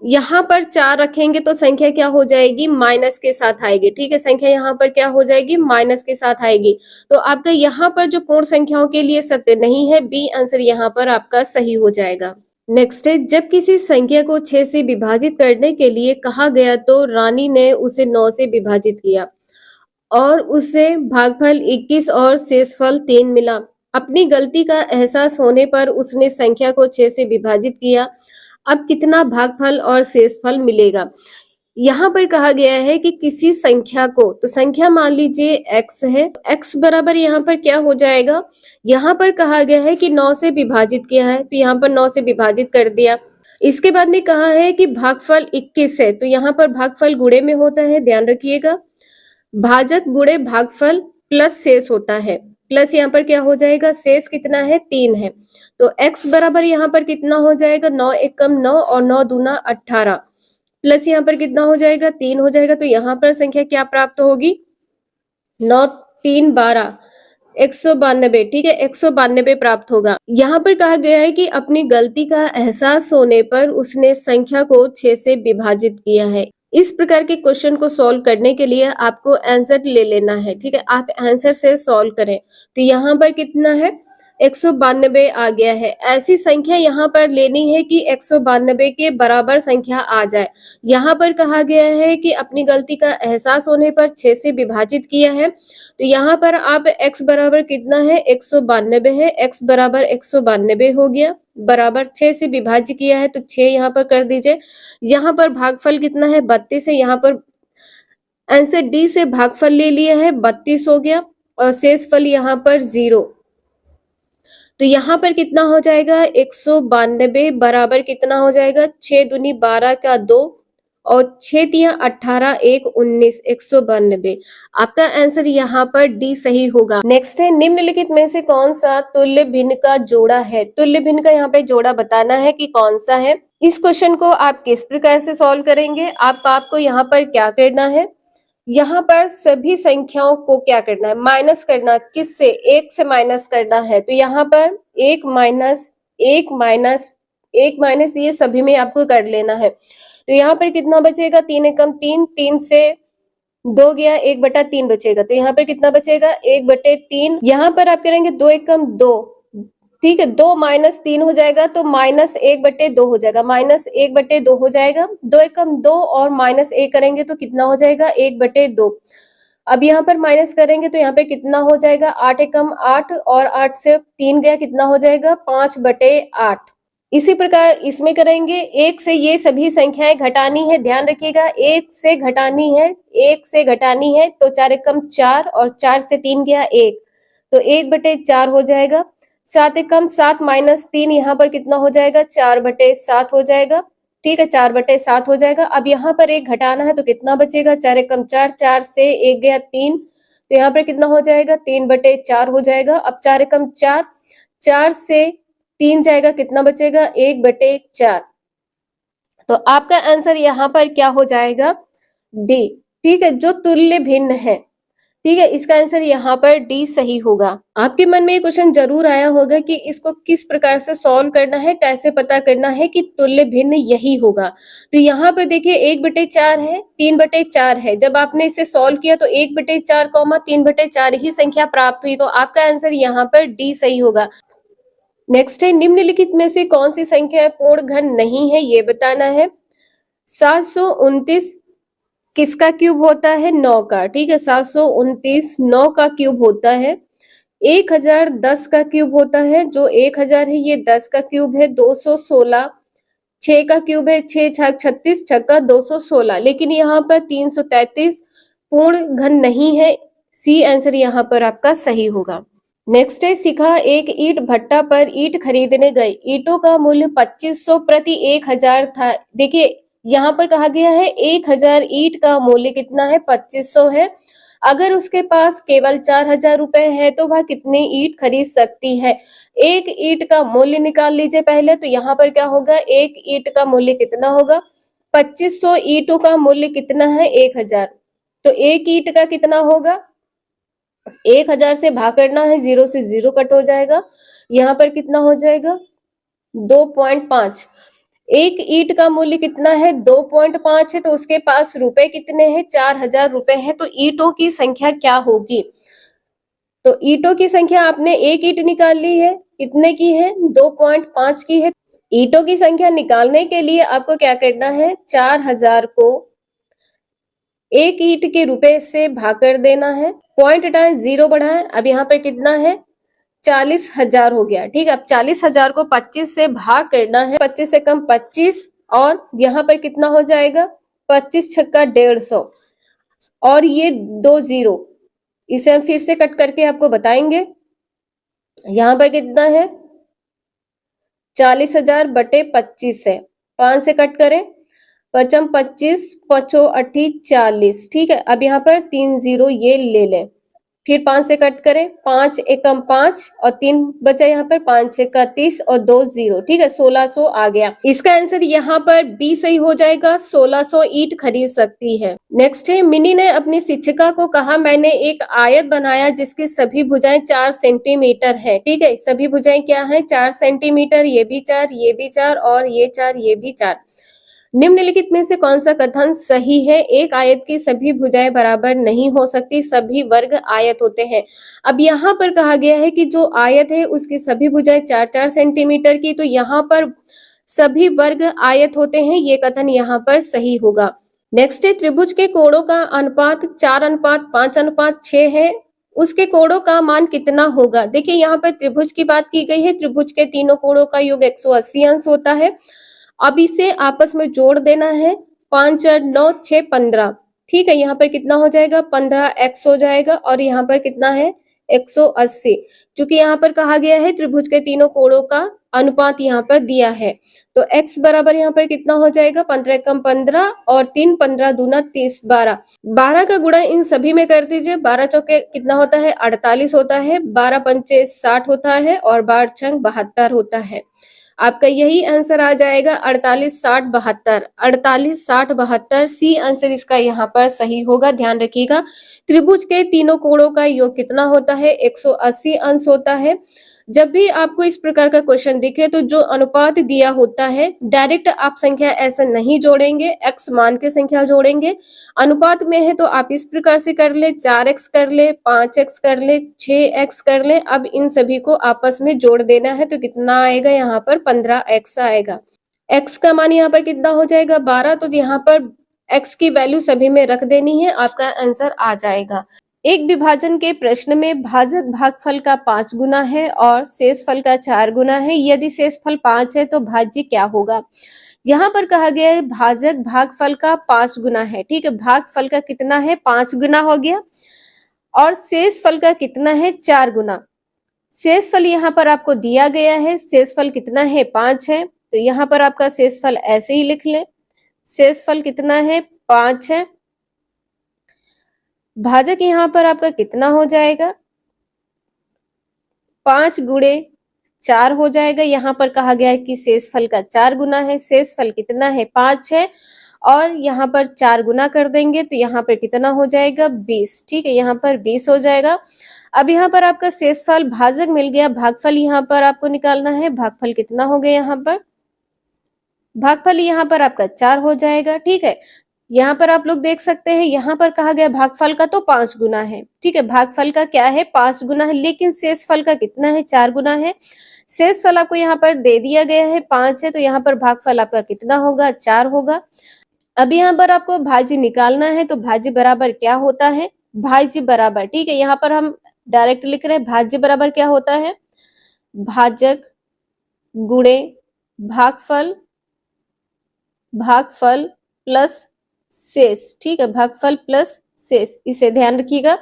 यहाँ पर 4 रखेंगे तो संख्या क्या हो जाएगी? माइनस के साथ आएगी, ठीक है। संख्या यहाँ पर क्या हो जाएगी? माइनस के साथ आएगी। तो आपका यहाँ पर जो पूर्ण संख्याओं के लिए सत्य नहीं है, बी आंसर यहाँ पर आपका सही हो जाएगा। नेक्स्ट है जब किसी संख्या को 6 से विभाजित करने के लिए कहा गया तो रानी ने उसे 9 से विभाजित किया और उससे भागफल 21 और शेषफल 3 मिला। अपनी गलती का एहसास होने पर उसने संख्या को 6 से विभाजित किया। अब कितना भागफल और शेषफल मिलेगा? यहाँ पर कहा गया है कि किसी संख्या को, तो संख्या मान लीजिए x है, x बराबर यहाँ पर क्या हो जाएगा? यहाँ पर कहा गया है कि 9 से विभाजित किया है, तो यहाँ पर 9 से विभाजित कर दिया। इसके बाद में कहा है कि भागफल 21 है, तो यहाँ पर भागफल गुणे में होता है, ध्यान रखिएगा। भाजक गुणे भागफल प्लस शेष होता है। प्लस यहाँ पर क्या हो जाएगा? शेष कितना है? 3 है। तो x बराबर यहाँ पर कितना हो जाएगा? 9 × 1 = 9 और 9 दूना 18 प्लस यहाँ पर कितना हो जाएगा? 3 हो जाएगा। तो यहाँ पर संख्या क्या प्राप्त होगी? 9 × 3 = 12, 192, ठीक है, 192 प्राप्त होगा। यहाँ पर कहा गया है कि अपनी गलती का एहसास होने पर उसने संख्या को 6 से विभाजित किया है। इस प्रकार के क्वेश्चन को सॉल्व करने के लिए आपको आंसर ले लेना है, ठीक है। आप आंसर से सॉल्व करें। तो यहाँ पर कितना है, 192 आ गया है। ऐसी संख्या यहाँ पर लेनी है कि 192 के बराबर संख्या आ जाए। यहाँ पर कहा गया है कि अपनी गलती का एहसास होने पर 6 से विभाजित किया है। तो यहाँ पर आप x बराबर कितना है, 192 है, x बराबर 192 हो गया, बराबर 6 से विभाज्य किया है तो 6 यहाँ पर कर दीजिए। यहाँ पर भागफल कितना है, 32 है। यहाँ पर आंसर डी से भागफल ले लिया है, 32 हो गया और शेष फल यहाँ पर 0। तो यहाँ पर कितना हो जाएगा, 192 बराबर कितना हो जाएगा, 6 दूनी 12 का 2 और 6 तिया 18 1 19, 192। आपका आंसर यहाँ पर डी सही होगा। नेक्स्ट है, निम्नलिखित में से कौन सा तुल्य भिन्न का जोड़ा है। तुल्य भिन्न का यहाँ पे जोड़ा बताना है कि कौन सा है। इस क्वेश्चन को आप किस प्रकार से सॉल्व करेंगे, आपको यहाँ पर क्या करना है, यहाँ पर सभी संख्याओं को क्या करना है, माइनस करना। किससे, 1 से माइनस करना है। तो यहाँ पर 1 माइनस 1 माइनस 1 माइनस ये सभी में आपको कर लेना है। तो यहाँ पर कितना बचेगा, 3 एकम 3, 3 से 2 गया, 1/3 बचेगा। तो यहाँ पर कितना बचेगा, 1/3। यहाँ पर आप करेंगे 2 एकम 2, ठीक है, 2 माइनस 3 हो जाएगा तो माइनस 1/2 हो जाएगा, माइनस 1/2 हो जाएगा। 2 एकम 2 और माइनस 1 करेंगे तो कितना हो जाएगा, 1/2। अब यहाँ पर माइनस करेंगे तो यहाँ पे कितना हो जाएगा, 8 एकम 8 और 8 से 3 गया, कितना हो जाएगा, 5/8। इसी प्रकार इसमें करेंगे, 1 से ये सभी संख्याएं घटानी है, ध्यान रखिएगा 1 से घटानी है, 1 से घटानी है। तो 4 एकम 4 और 4 से 3 गया 1, तो 1/4 हो जाएगा। 7 एकम 7 माइनस 3, यहाँ पर कितना हो जाएगा, 4/7 हो जाएगा, ठीक है, 4/7 हो जाएगा। अब यहाँ पर 1 घटाना है तो कितना बचेगा, 4 एकम 4, 4 से 1 गया 3, तो यहाँ पर कितना हो जाएगा, 3/4 हो जाएगा। अब 4 एकम 4, 4 से 3 जाएगा, कितना बचेगा, 1/4। तो आपका आंसर यहाँ पर क्या हो जाएगा, डी, ठीक है, जो तुल्य भिन्न है, ठीक है, इसका आंसर यहाँ पर डी सही होगा। आपके मन में ये क्वेश्चन जरूर आया होगा कि इसको किस प्रकार से सॉल्व करना है, कैसे पता करना है कि तुल्य भिन्न यही होगा। तो यहाँ पर देखिए 1/4 है, 3/4 है। जब आपने इसे सॉल्व किया तो 1/4 3/4 ही संख्या प्राप्त हुई। तो आपका आंसर यहाँ पर डी सही होगा। नेक्स्ट है, निम्नलिखित में से कौन सी संख्या पूर्ण घन नहीं है, ये बताना है। 729 किसका क्यूब होता है, 9 का, ठीक है, 729 9 का क्यूब होता है। 1000 10 का क्यूब होता है, जो 1000 है ये 10 का क्यूब है। 216 6 का क्यूब है, 6 छक 36, छक्का 216। लेकिन यहाँ पर 333 पूर्ण घन नहीं है, सी आंसर यहाँ पर आपका सही होगा। नेक्स्ट है, शिखा एक ईंट भट्टा पर ईंट खरीदने गई, ईंटों का मूल्य 2500 प्रति 1000 था। देखिए यहाँ पर कहा गया है 1000 ईंट का मूल्य कितना है, 2500 है। अगर उसके पास केवल 4000 रुपए है तो वह कितने ईंट खरीद सकती है। एक ईंट का मूल्य निकाल लीजिए पहले। तो यहाँ पर क्या होगा, एक ईंट का मूल्य कितना होगा, 2500, ईंटों का मूल्य कितना है, 1000। तो एक ईंट का कितना होगा, 1000 से भाग करना है, 0 से 0 कट हो जाएगा। यहाँ पर कितना हो जाएगा, 2.5। एक ईंट का मूल्य कितना है, 2.5 है। तो उसके पास रुपए कितने हैं, 4000 रुपए है। तो ईंटों की संख्या क्या होगी, तो ईंटों की संख्या आपने एक ईंट निकाल ली है, कितने की है, 2.5 की है। ईंटों की संख्या निकालने के लिए आपको क्या करना है, 4000 को एक ईंट के रुपए से भाग कर देना है, पॉइंट हटाएं, 0 बढ़ाएं। अब यहाँ पर कितना है, 40,000 हो गया, ठीक है। अब 40,000 को 25 से भाग करना है, 25 से कम 25, और यहाँ पर कितना हो जाएगा, 25 छक्का 150, और ये 2 0, इसे हम फिर से कट करके आपको बताएंगे। यहाँ पर कितना है, 40,000 बटे 25 है, 5 से कट करें, 5 25, 5 8 40, ठीक है। अब यहाँ पर 3 0 ये ले लें, फिर 5 से कट करें, 5 एकम 5 और 3 बचा यहाँ पर, 5 6 30 और 2 0, ठीक है, 1600 आ गया। इसका आंसर यहाँ पर बी सही हो जाएगा, 1600 ईंट खरीद सकती है। नेक्स्ट है, मिनी ने अपनी शिक्षिका को कहा, मैंने एक आयत बनाया जिसकी सभी भुजाएं 4 सेंटीमीटर है, ठीक है। सभी भुजाएं क्या है, 4 सेंटीमीटर, ये भी 4, ये भी 4 और ये 4, ये भी 4। निम्नलिखित में से कौन सा कथन सही है? एक आयत की सभी भुजाएं बराबर नहीं हो सकती, सभी वर्ग आयत होते हैं। अब यहाँ पर कहा गया है कि जो आयत है उसकी सभी भुजाएं 4-4 सेंटीमीटर की, तो यहाँ पर सभी वर्ग आयत होते हैं, ये कथन यहाँ पर सही होगा। नेक्स्ट है, त्रिभुज के कोणों का अनुपात 4:5:6 है, उसके कोणों का मान कितना होगा? देखिए यहाँ पर त्रिभुज की बात की गई है, त्रिभुज के तीनों कोणों का योग 180 अंश होता है। अब इसे आपस में जोड़ देना है, 5 और 9 6 15। ठीक है, यहाँ पर कितना हो जाएगा? 15x हो जाएगा और यहाँ पर कितना है? 180। क्योंकि यहाँ पर कहा गया है त्रिभुज के तीनों कोणों का अनुपात यहाँ पर दिया है, तो x बराबर यहाँ पर कितना हो जाएगा? 15 कम 15 और 3 15 दूना 30 12। 12 का गुणा इन सभी में कर दीजिए। 12 चौके कितना होता है? 48 होता है। 12 पंचे 60 होता है और 12 छंग 72 होता है। आपका यही आंसर आ जाएगा 48 60 72। 48 60 72 सी आंसर इसका यहाँ पर सही होगा। ध्यान रखिएगा, त्रिभुज के तीनों कोणों का योग कितना होता है? 180 अंश होता है। जब भी आपको इस प्रकार का क्वेश्चन दिखे तो जो अनुपात दिया होता है डायरेक्ट आप संख्या ऐसे नहीं जोड़ेंगे, x मान के संख्या जोड़ेंगे। अनुपात में है तो आप इस प्रकार से कर ले, 4x कर ले, 5x कर ले, 6x कर ले। अब इन सभी को आपस में जोड़ देना है तो कितना आएगा? यहाँ पर 15x आएगा। x का मान यहाँ पर कितना हो जाएगा? 12। तो यहाँ पर x की वैल्यू सभी में रख देनी है, आपका आंसर आ जाएगा। एक विभाजन के प्रश्न में भाजक भागफल का 5 गुना है और शेषफल का 4 गुना है। यदि शेषफल 5 है तो भाज्य क्या होगा? यहाँ पर कहा गया है भाजक भागफल का 5 गुना है। ठीक है, भागफल का कितना है? 5 गुना हो गया। और शेषफल का कितना है? 4 गुना। शेषफल यहाँ पर आपको दिया गया है, शेषफल कितना है? 5 है, तो यहाँ पर आपका शेषफल ऐसे ही लिख ले। शेषफल कितना है? 5 है। भाजक यहाँ पर आपका कितना हो जाएगा? 5 गुणे 4 हो जाएगा। यहाँ पर कहा गया है कि शेषफल का 4 गुना है। शेषफल कितना है? 5 है और यहाँ पर 4 गुना कर देंगे तो यहाँ पर कितना हो जाएगा? 20। ठीक है, यहाँ पर 20 हो जाएगा। अब यहाँ पर आपका शेषफल भाजक मिल गया, भागफल यहाँ पर आपको निकालना है। भागफल कितना हो गया? यहाँ पर भागफल यहाँ पर आपका 4 हो जाएगा। ठीक है, यहाँ पर आप लोग देख सकते हैं, यहाँ पर कहा गया भागफल का तो 5 गुना है। ठीक है, भागफल का क्या है? 5 गुना है, लेकिन शेषफल का कितना है? 4 गुना है। शेषफल आपको यहाँ पर दे दिया गया है 5 है, तो यहाँ पर भागफल आपका कितना होगा? 4 होगा। अब यहाँ पर आपको भाज्य निकालना है, तो भाज्य बराबर क्या होता है? भाज्य बराबर, ठीक है, यहाँ पर हम डायरेक्ट लिख रहे हैं, भाज्य बराबर क्या होता है? भाजक गुणे भागफल, भागफल प्लस शेष। ठीक है, भागफल प्लस शेष, इसे ध्यान रखिएगा।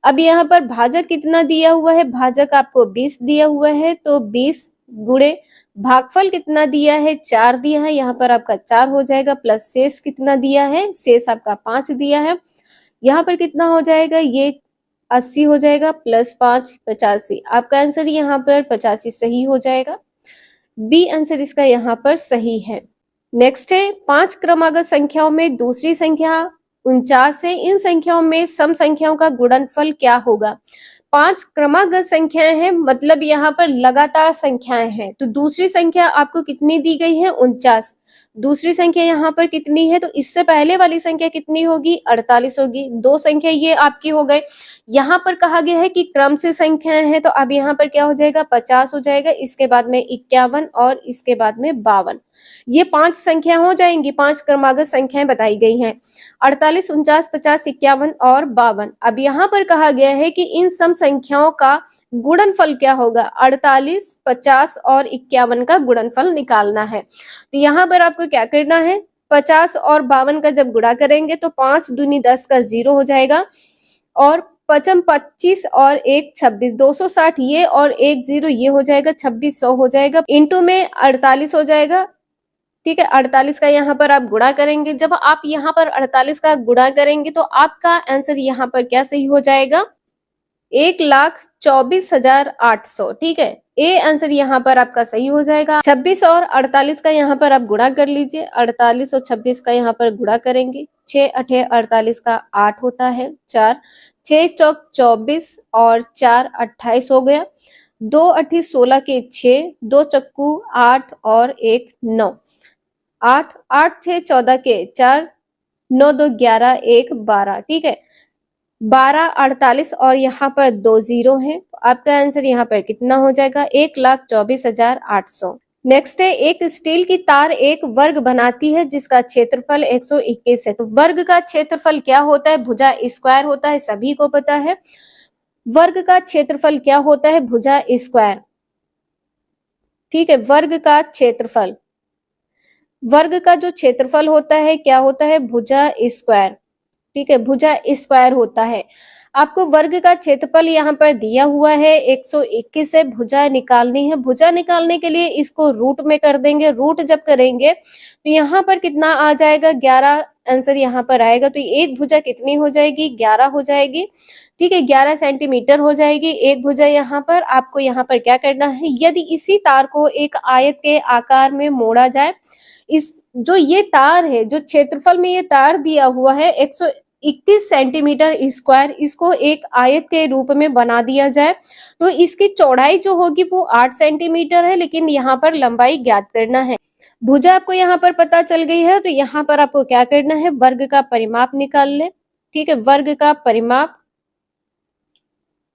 अब यहाँ पर भाजक कितना दिया हुआ है? भाजक आपको 20 दिया हुआ है, तो 20 गुणे भागफल कितना दिया है? 4 दिया है, यहाँ पर आपका 4 हो जाएगा, प्लस शेष कितना दिया है? शेष आपका 5 दिया है। यहाँ पर कितना हो जाएगा? ये 80 हो जाएगा, प्लस 5 85। आपका आंसर यहाँ पर 85 सही हो जाएगा। बी आंसर इसका यहाँ पर सही है। नेक्स्ट है, 5 क्रमागत संख्याओं में दूसरी संख्या 49 है। इन संख्याओं में सम संख्याओं का गुणनफल क्या होगा? 5 क्रमागत संख्याएं हैं, मतलब यहाँ पर लगातार संख्याएं हैं। तो दूसरी संख्या आपको कितनी दी गई है? 49। दूसरी संख्या यहाँ पर कितनी है? तो इससे पहले वाली संख्या कितनी होगी? 48 होगी। 2 संख्या ये आपकी हो गए। यहाँ पर कहा गया है कि क्रम से संख्याएं हैं, तो अब यहाँ पर क्या हो जाएगा? 50 हो जाएगा, इसके बाद में 51 और इसके बाद में 52। ये 5 संख्या हो जाएंगी, 5 क्रमागत संख्याएं बताई गई हैं, 48 49 50 51 और 52। अब यहाँ पर कहा गया है कि इन सम संख्याओं का गुणनफल क्या होगा? 48 50 और 51 का गुणनफल निकालना है। तो यहाँ पर आपको क्या करना है? 50 और 52 का जब गुणा करेंगे तो 5 दूनी 10 का 0 हो जाएगा और 55 25 और 1 26, 260 ये और 1 0 ये हो जाएगा, 2600 हो जाएगा, इंटू में 48 हो जाएगा। ठीक है, 48 का यहाँ पर आप गुणा करेंगे। जब आप यहाँ पर 48 का गुणा करेंगे तो आपका आंसर यहाँ पर क्या सही हो जाएगा? 1,24,800। ठीक है, ए आंसर यहाँ पर आपका सही हो जाएगा। 26 और 48 का यहाँ पर आप गुणा कर लीजिए। 48 और 26 का यहाँ पर गुणा करेंगे, 6 8 48 का 8 होता है, 4 6 चौक 24 और 4 28 हो गया, 2 8 16 के 6, 2 चक्कू 8 और 1 9। 8, 8 6 14 के 4, 9 2 11, 1 12, ठीक है। 12 48 और यहाँ पर 2 जीरो हैं। आपका आंसर यहाँ पर कितना हो जाएगा? 1,24,800। नेक्स्ट है, एक स्टील की तार एक वर्ग बनाती है जिसका क्षेत्रफल 121 है। तो वर्ग का क्षेत्रफल क्या होता है? भुजा स्क्वायर होता है, सभी को पता है। वर्ग का क्षेत्रफल क्या होता है? भुजा स्क्वायर, ठीक है। वर्ग का क्षेत्रफल, वर्ग का जो क्षेत्रफल होता है क्या होता है? भुजा स्क्वायर, ठीक है। भुजा स्क्वायर होता है। आपको वर्ग का क्षेत्रफल यहाँ पर दिया हुआ है 121 है, भुजा निकालनी है। भुजा निकालने के लिए इसको रूट में कर देंगे। रूट जब करेंगे तो यहाँ पर कितना आ जाएगा? 11 आंसर यहाँ पर आएगा। तो एक भुजा कितनी हो जाएगी? 11 हो जाएगी, ठीक है। 11 सेंटीमीटर हो जाएगी एक भुजा। यहाँ पर आपको यहाँ पर क्या करना है? यदि इसी तार को एक आयत के आकार में मोड़ा जाए, इस जो ये तार है, जो क्षेत्रफल में ये तार दिया हुआ है 121 सेंटीमीटर स्क्वायर, इसको एक आयत के रूप में बना दिया जाए तो इसकी चौड़ाई जो होगी वो 8 सेंटीमीटर है, लेकिन यहाँ पर लंबाई ज्ञात करना है। भुजा आपको यहाँ पर पता चल गई है, तो यहाँ पर आपको क्या करना है? वर्ग का परिमाप निकाल ले, ठीक है। वर्ग का परिमाप,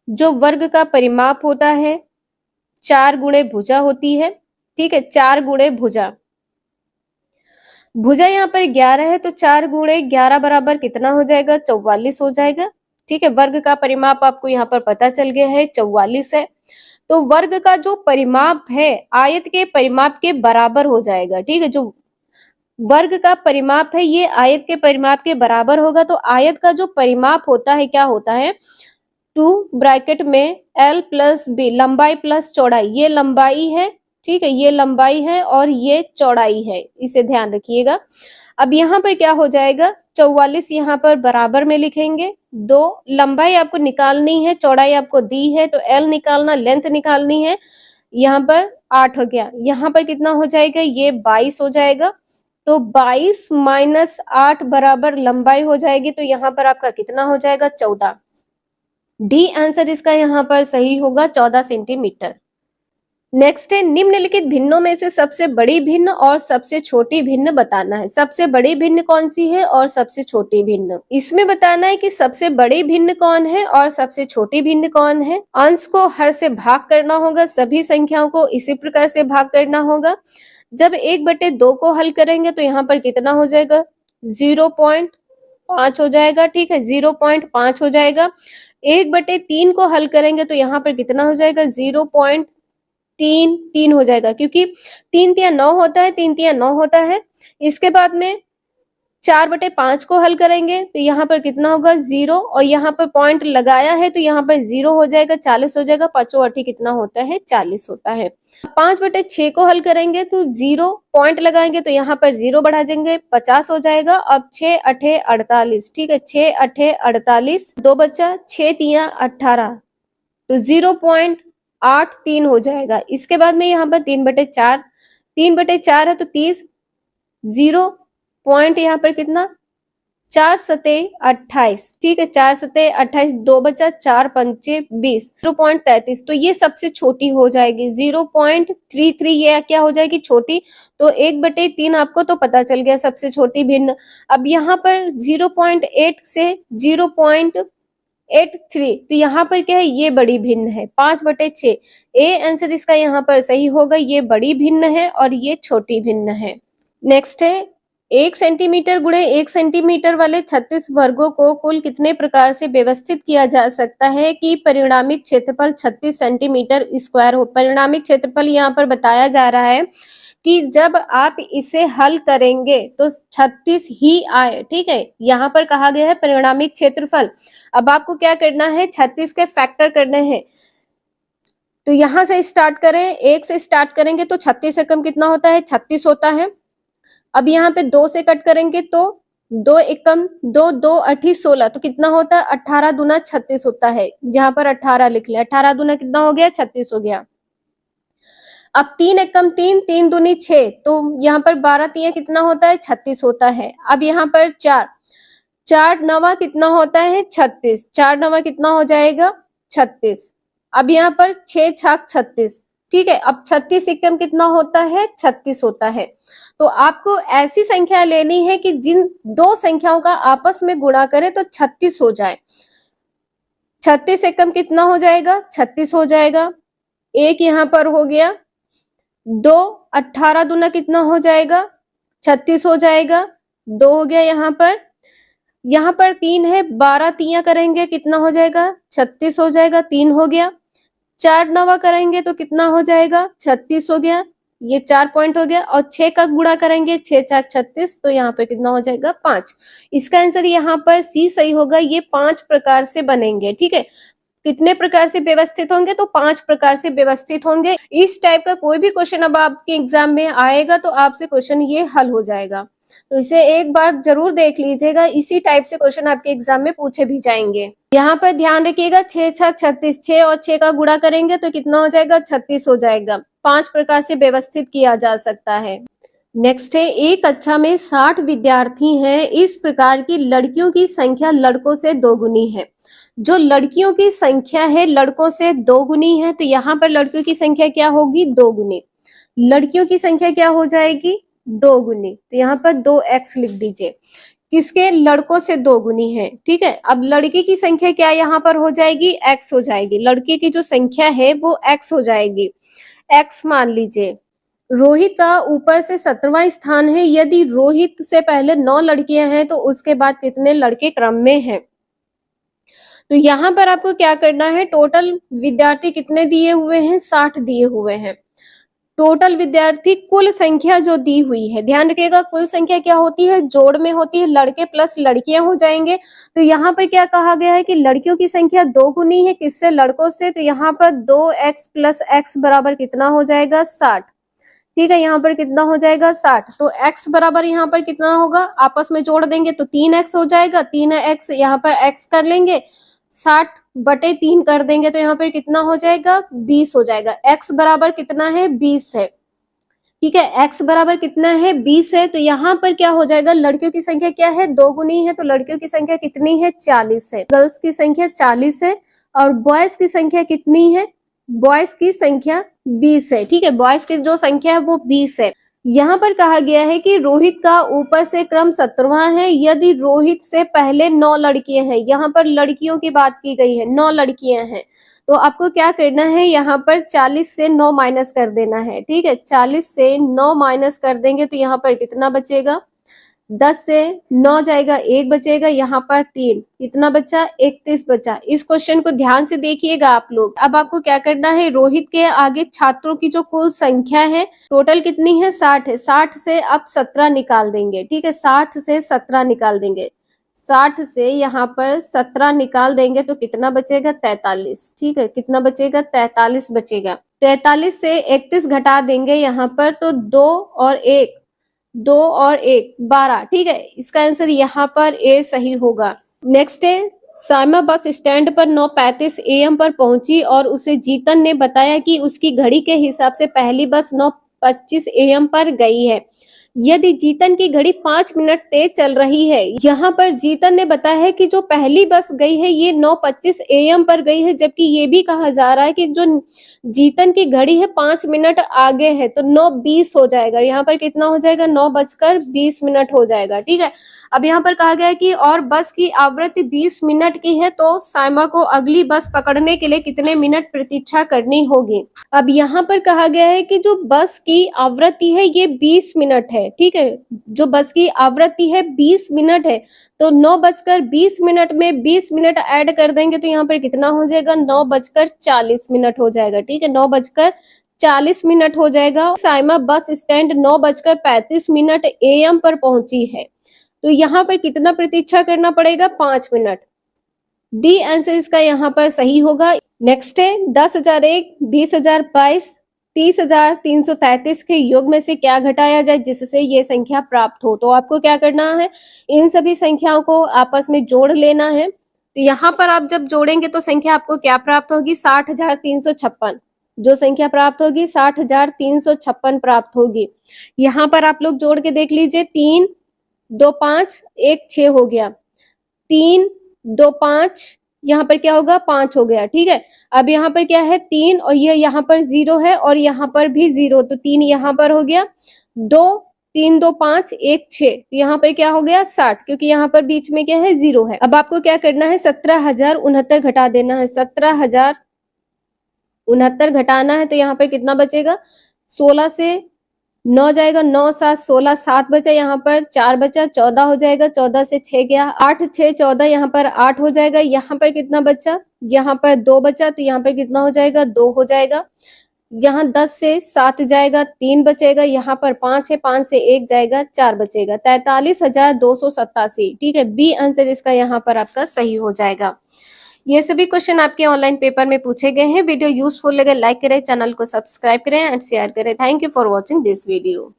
जो वर्ग का परिमाप होता है 4 गुणे भुजा होती है, ठीक है। 4 गुणे भुजा, भुजा यहाँ पर 11 है तो 4 गुणे 11 बराबर कितना हो जाएगा? 44 हो जाएगा, ठीक है। वर्ग का परिमाप आपको यहाँ पर पता चल गया है 44 है। तो वर्ग का जो परिमाप है आयत के परिमाप के बराबर हो जाएगा, ठीक है। जो वर्ग का परिमाप है ये आयत के परिमाप के बराबर होगा। तो आयत का जो परिमाप होता है क्या होता है? 2 ब्रैकेट में L प्लस B, लंबाई प्लस चौड़ाई, ये लंबाई है, ठीक है। ये लंबाई है और ये चौड़ाई है, इसे ध्यान रखिएगा। अब यहाँ पर क्या हो जाएगा? 44 यहाँ पर बराबर में लिखेंगे। 2 लंबाई आपको निकालनी है, चौड़ाई आपको दी है तो L निकालना, लेंथ निकालनी है। यहाँ पर 8 हो गया, यहाँ पर कितना हो जाएगा? ये 22 हो जाएगा। तो 22 माइनस 8 बराबर लंबाई हो जाएगी, तो यहाँ पर आपका कितना हो जाएगा? 14। डी आंसर इसका यहाँ पर सही होगा, 14 सेंटीमीटर। नेक्स्ट है, निम्नलिखित भिन्नों में से सबसे बड़ी भिन्न और सबसे छोटी भिन्न बताना है। सबसे बड़ी भिन्न कौन सी है और सबसे छोटी भिन्न? इसमें बताना है कि सबसे बड़ी भिन्न कौन है और सबसे छोटी भिन्न कौन है। अंश को हर से भाग करना होगा, सभी संख्याओं को इसी प्रकार से भाग करना होगा। जब 1/2 को हल करेंगे तो यहाँ पर कितना हो जाएगा? 0.5 हो जाएगा, ठीक है। 0.5 हो जाएगा। 1/3 को हल करेंगे तो यहाँ पर कितना हो जाएगा? 0.3 हो जाएगा, क्योंकि 3 तिया 9 होता है, 3 तिया 9 होता है। इसके बाद में 4/5 को हल करेंगे तो यहाँ पर कितना होगा? 0, और यहाँ पर पॉइंट लगाया है तो यहाँ पर 0 हो जाएगा, 40 हो जाएगा। 5 8 कितना होता है? 40 होता है। 5/6 को हल करेंगे तो 0 पॉइंट लगाएंगे तो यहाँ पर 0 बढ़ा देंगे, 50 हो जाएगा। अब 6 8 48, ठीक है। 6 8 48, 2 बचा, 6 तिया 18, तो 0.83 हो जाएगा। इसके बाद में यहाँ पर 3/4, 3/4 है तो 30, 0 पॉइंट यहाँ पर कितना? 4 सते 28, ठीक है। 4 सते 28, 2 बचा, 4 पंचे 20, 0.33, तो ये सबसे छोटी हो जाएगी। 0.33 ये क्या हो जाएगी? छोटी। तो 1/3 आपको तो पता चल गया सबसे छोटी भिन्न। अब यहाँ पर 0.8 से 0.83, तो यहाँ पर क्या है? ये बड़ी भिन्न है। 5/6, ए आंसर इसका यहाँ पर सही होगा। ये बड़ी भिन्न है और ये छोटी भिन्न है। नेक्स्ट है, 1 सेंटीमीटर गुणे 1 सेंटीमीटर वाले 36 वर्गों को कुल कितने प्रकार से व्यवस्थित किया जा सकता है कि परिणामिक क्षेत्रफल 36 सेंटीमीटर स्क्वायर हो। परिणामिक क्षेत्रफल यहाँ पर बताया जा रहा है कि जब आप इसे हल करेंगे तो 36 ही आए, ठीक है। यहाँ पर कहा गया है परिणामिक क्षेत्रफल। अब आपको क्या करना है? 36 के फैक्टर करने हैं। तो यहाँ से स्टार्ट करें, 1 से स्टार्ट करेंगे तो 36 से कम कितना होता है? 36 होता है। अब यहाँ पे 2 से कट करेंगे तो 2 एकम 2, 2 8 16, तो कितना होता है? 18 दूना 36 होता है। यहाँ पर 18 लिख लिया। 18 दूना कितना हो गया? 36 हो गया। अब 3 एकम 3, 3 दूनी 6, तो यहाँ पर 12 तिया कितना होता है? 36 होता है। अब यहाँ पर 4, 4 नवा कितना होता है? 36, 4 नवा कितना हो जाएगा? 36। अब यहाँ पर 6 छाक 36, ठीक है। अब 36 एकम कितना होता है, 36 होता है। तो आपको ऐसी संख्या लेनी है कि जिन दो संख्याओं का आपस में गुणा करें तो 36 हो जाए। 36 एकम कितना हो जाएगा, 36 हो जाएगा। एक यहां पर हो गया, 2, 18 दूना कितना हो जाएगा, 36 हो जाएगा। 2 हो गया यहाँ पर 3 है, 12 तिया करेंगे कितना हो जाएगा, 36 हो जाएगा, 3 हो गया। 4 नवा करेंगे तो कितना हो जाएगा, 36 हो गया, ये 4 पॉइंट हो गया। और 6 का गुणा करेंगे, 6 4 36, तो यहाँ पे कितना हो जाएगा, 5। इसका आंसर यहाँ पर सी सही होगा। ये 5 प्रकार से बनेंगे, ठीक है। कितने प्रकार से व्यवस्थित होंगे, तो 5 प्रकार से व्यवस्थित होंगे। इस टाइप का कोई भी क्वेश्चन अब आपके एग्जाम में आएगा तो आपसे क्वेश्चन ये हल हो जाएगा। तो इसे एक बार जरूर देख लीजिएगा, इसी टाइप से क्वेश्चन आपके एग्जाम में पूछे भी जाएंगे। यहाँ पर ध्यान रखिएगा, 6 6 36, 6 और 6 का गुणा करेंगे तो कितना हो जाएगा, 36 हो जाएगा। 5 प्रकार से व्यवस्थित किया जा सकता है। नेक्स्ट है, एक कक्षा में 60 विद्यार्थी हैं, इस प्रकार की लड़कियों की संख्या लड़कों से दोगुनी है। जो लड़कियों की संख्या है लड़कों से दोगुनी है, तो यहाँ पर लड़कियों की संख्या क्या होगी, दोगुनी। लड़कियों की संख्या क्या हो जाएगी, दोगुनी। तो यहाँ पर 2x लिख दीजिए। किसके, लड़कों से दोगुनी है, ठीक है। अब लड़की की संख्या क्या यहाँ पर हो जाएगी, x हो जाएगी। लड़के की जो संख्या है वो x हो जाएगी, x मान लीजिए। रोहित का ऊपर से 17वां स्थान है। यदि रोहित से पहले 9 लड़कियां हैं तो उसके बाद कितने लड़के क्रम में हैं। तो यहाँ पर आपको क्या करना है, टोटल विद्यार्थी कितने दिए हुए हैं, 60 दिए हुए हैं। टोटल विद्यार्थी कुल संख्या जो दी हुई है, ध्यान रखिएगा कुल संख्या क्या होती है, जोड़ में होती है, लड़के प्लस लड़कियां हो जाएंगे। तो यहाँ पर क्या कहा गया है कि लड़कियों की संख्या दोगुनी है, किससे, लड़कों से। तो यहाँ पर 2x प्लस x बराबर कितना हो जाएगा, 60। ठीक है, यहाँ पर कितना हो जाएगा, 60। तो x बराबर यहाँ पर कितना होगा, आपस में जोड़ देंगे तो 3x हो जाएगा। 3x यहाँ पर x कर लेंगे, 60/3 कर देंगे तो यहाँ पर कितना हो जाएगा, 20 हो जाएगा। x बराबर कितना है, 20 है। ठीक है, x बराबर कितना है, 20 है। तो यहाँ पर क्या हो जाएगा, लड़कियों की संख्या क्या है, दोगुनी है। तो लड़कियों की संख्या कितनी है, 40 है। गर्ल्स की संख्या 40 है और बॉयज की संख्या कितनी है, बॉयज की संख्या 20 है। ठीक है, बॉयज की जो संख्या है वो 20 है। यहाँ पर कहा गया है कि रोहित का ऊपर से क्रम 17वां है। यदि रोहित से पहले 9 लड़कियां हैं, यहाँ पर लड़कियों की बात की गई है, 9 लड़कियां हैं। तो आपको क्या करना है, यहाँ पर 40 से 9 माइनस कर देना है। ठीक है, 40 से 9 माइनस कर देंगे तो यहाँ पर कितना बचेगा, 10 से 9 जाएगा, 1 बचेगा, यहाँ पर 3, कितना बचा, 31 बचा। इस क्वेश्चन को ध्यान से देखिएगा आप लोग। अब आपको क्या करना है, रोहित के आगे छात्रों की जो कुल संख्या है टोटल कितनी है, 60 है। 60 से अब 17 निकाल देंगे। ठीक है, 60 से 17 निकाल देंगे। 60 से यहाँ पर 17 निकाल देंगे तो कितना बचेगा, 43। ठीक है, कितना बचेगा, 43 बचेगा। 43 से 31 घटा देंगे यहाँ पर तो 2 और 1, 2 और 1, 12। ठीक है, इसका आंसर यहाँ पर ए सही होगा। नेक्स्ट है, साइमा बस स्टैंड पर 9:35 AM पर पहुंची और उसे जीतन ने बताया कि उसकी घड़ी के हिसाब से पहली बस 9:25 AM पर गई है। यदि जीतन की घड़ी 5 मिनट तेज चल रही है, यहाँ पर जीतन ने बताया है कि जो पहली बस गई है ये 9:25 AM पर गई है, जबकि ये भी कहा जा रहा है कि जो जीतन की घड़ी है 5 मिनट आगे है, तो 9:20 हो जाएगा। यहाँ पर कितना हो जाएगा, 9:20 हो जाएगा। ठीक है, अब यहाँ पर कहा गया है कि और बस की आवृत्ति 20 मिनट की है, तो साइमा को अगली बस पकड़ने के लिए कितने मिनट प्रतीक्षा करनी होगी। अब यहाँ पर कहा गया है कि जो बस की आवृत्ति है ये 20 मिनट है। ठीक है, जो बस की आवृत्ति है 20 मिनट है, तो 9:20 में 20 मिनट ऐड कर देंगे तो यहाँ पर कितना हो जाएगा, 9:40 हो जाएगा। ठीक है, 9:40 हो जाएगा। साइमा बस स्टैंड 9:35 AM पर पहुंची है, तो यहाँ पर कितना प्रतीक्षा करना पड़ेगा, 5 मिनट। डी आंसर इसका यहाँ पर सही होगा। नेक्स्ट है, 10,001, 20,022, 30,333 के योग में से क्या घटाया जाए जिससे ये संख्या प्राप्त हो। तो आपको क्या करना है, इन सभी संख्याओं को आपस में जोड़ लेना है। तो यहाँ पर आप जब जोड़ेंगे तो संख्या आपको क्या प्राप्त होगी, 60,356। जो संख्या प्राप्त होगी 60,356 प्राप्त होगी। यहाँ पर आप लोग जोड़ के देख लीजिए, 3 2 5 1 6 हो गया, 3 2 5 यहाँ पर क्या होगा 5 हो गया, ठीक है। अब यहाँ पर क्या है 3 और ये यहाँ पर 0 है और यहाँ पर भी 0, तो 3 यहाँ पर हो गया, 2 3 2 5 1 6, तो यहाँ पर क्या हो गया 60, क्योंकि यहाँ पर बीच में क्या है 0 है। अब आपको क्या करना है 17,069 घटा देना है, 17,069 घटाना है, तो यहाँ पर कितना बचेगा, 16 से 9 जाएगा, 9 7 16, 7 बचा, यहाँ पर 4 बचा, 14 हो जाएगा, 14 से 6 गया, 8 6 14, यहाँ पर 8 हो जाएगा, यहाँ पर कितना बचा, यहाँ पर 2 बचा, तो यहाँ पर कितना हो जाएगा 2 हो जाएगा, यहाँ 10 से 7 जाएगा, 3 बचेगा, यहाँ पर 5 है, 5 से 1 जाएगा, 4 बचेगा, 43,287, ठीक है। बी आंसर इसका यहाँ पर आपका सही हो जाएगा। ये सभी क्वेश्चन आपके ऑनलाइन पेपर में पूछे गए हैं। वीडियो यूजफुल लगे लाइक करें, चैनल को सब्सक्राइब करें एंड शेयर करें। Thank you for watching this video.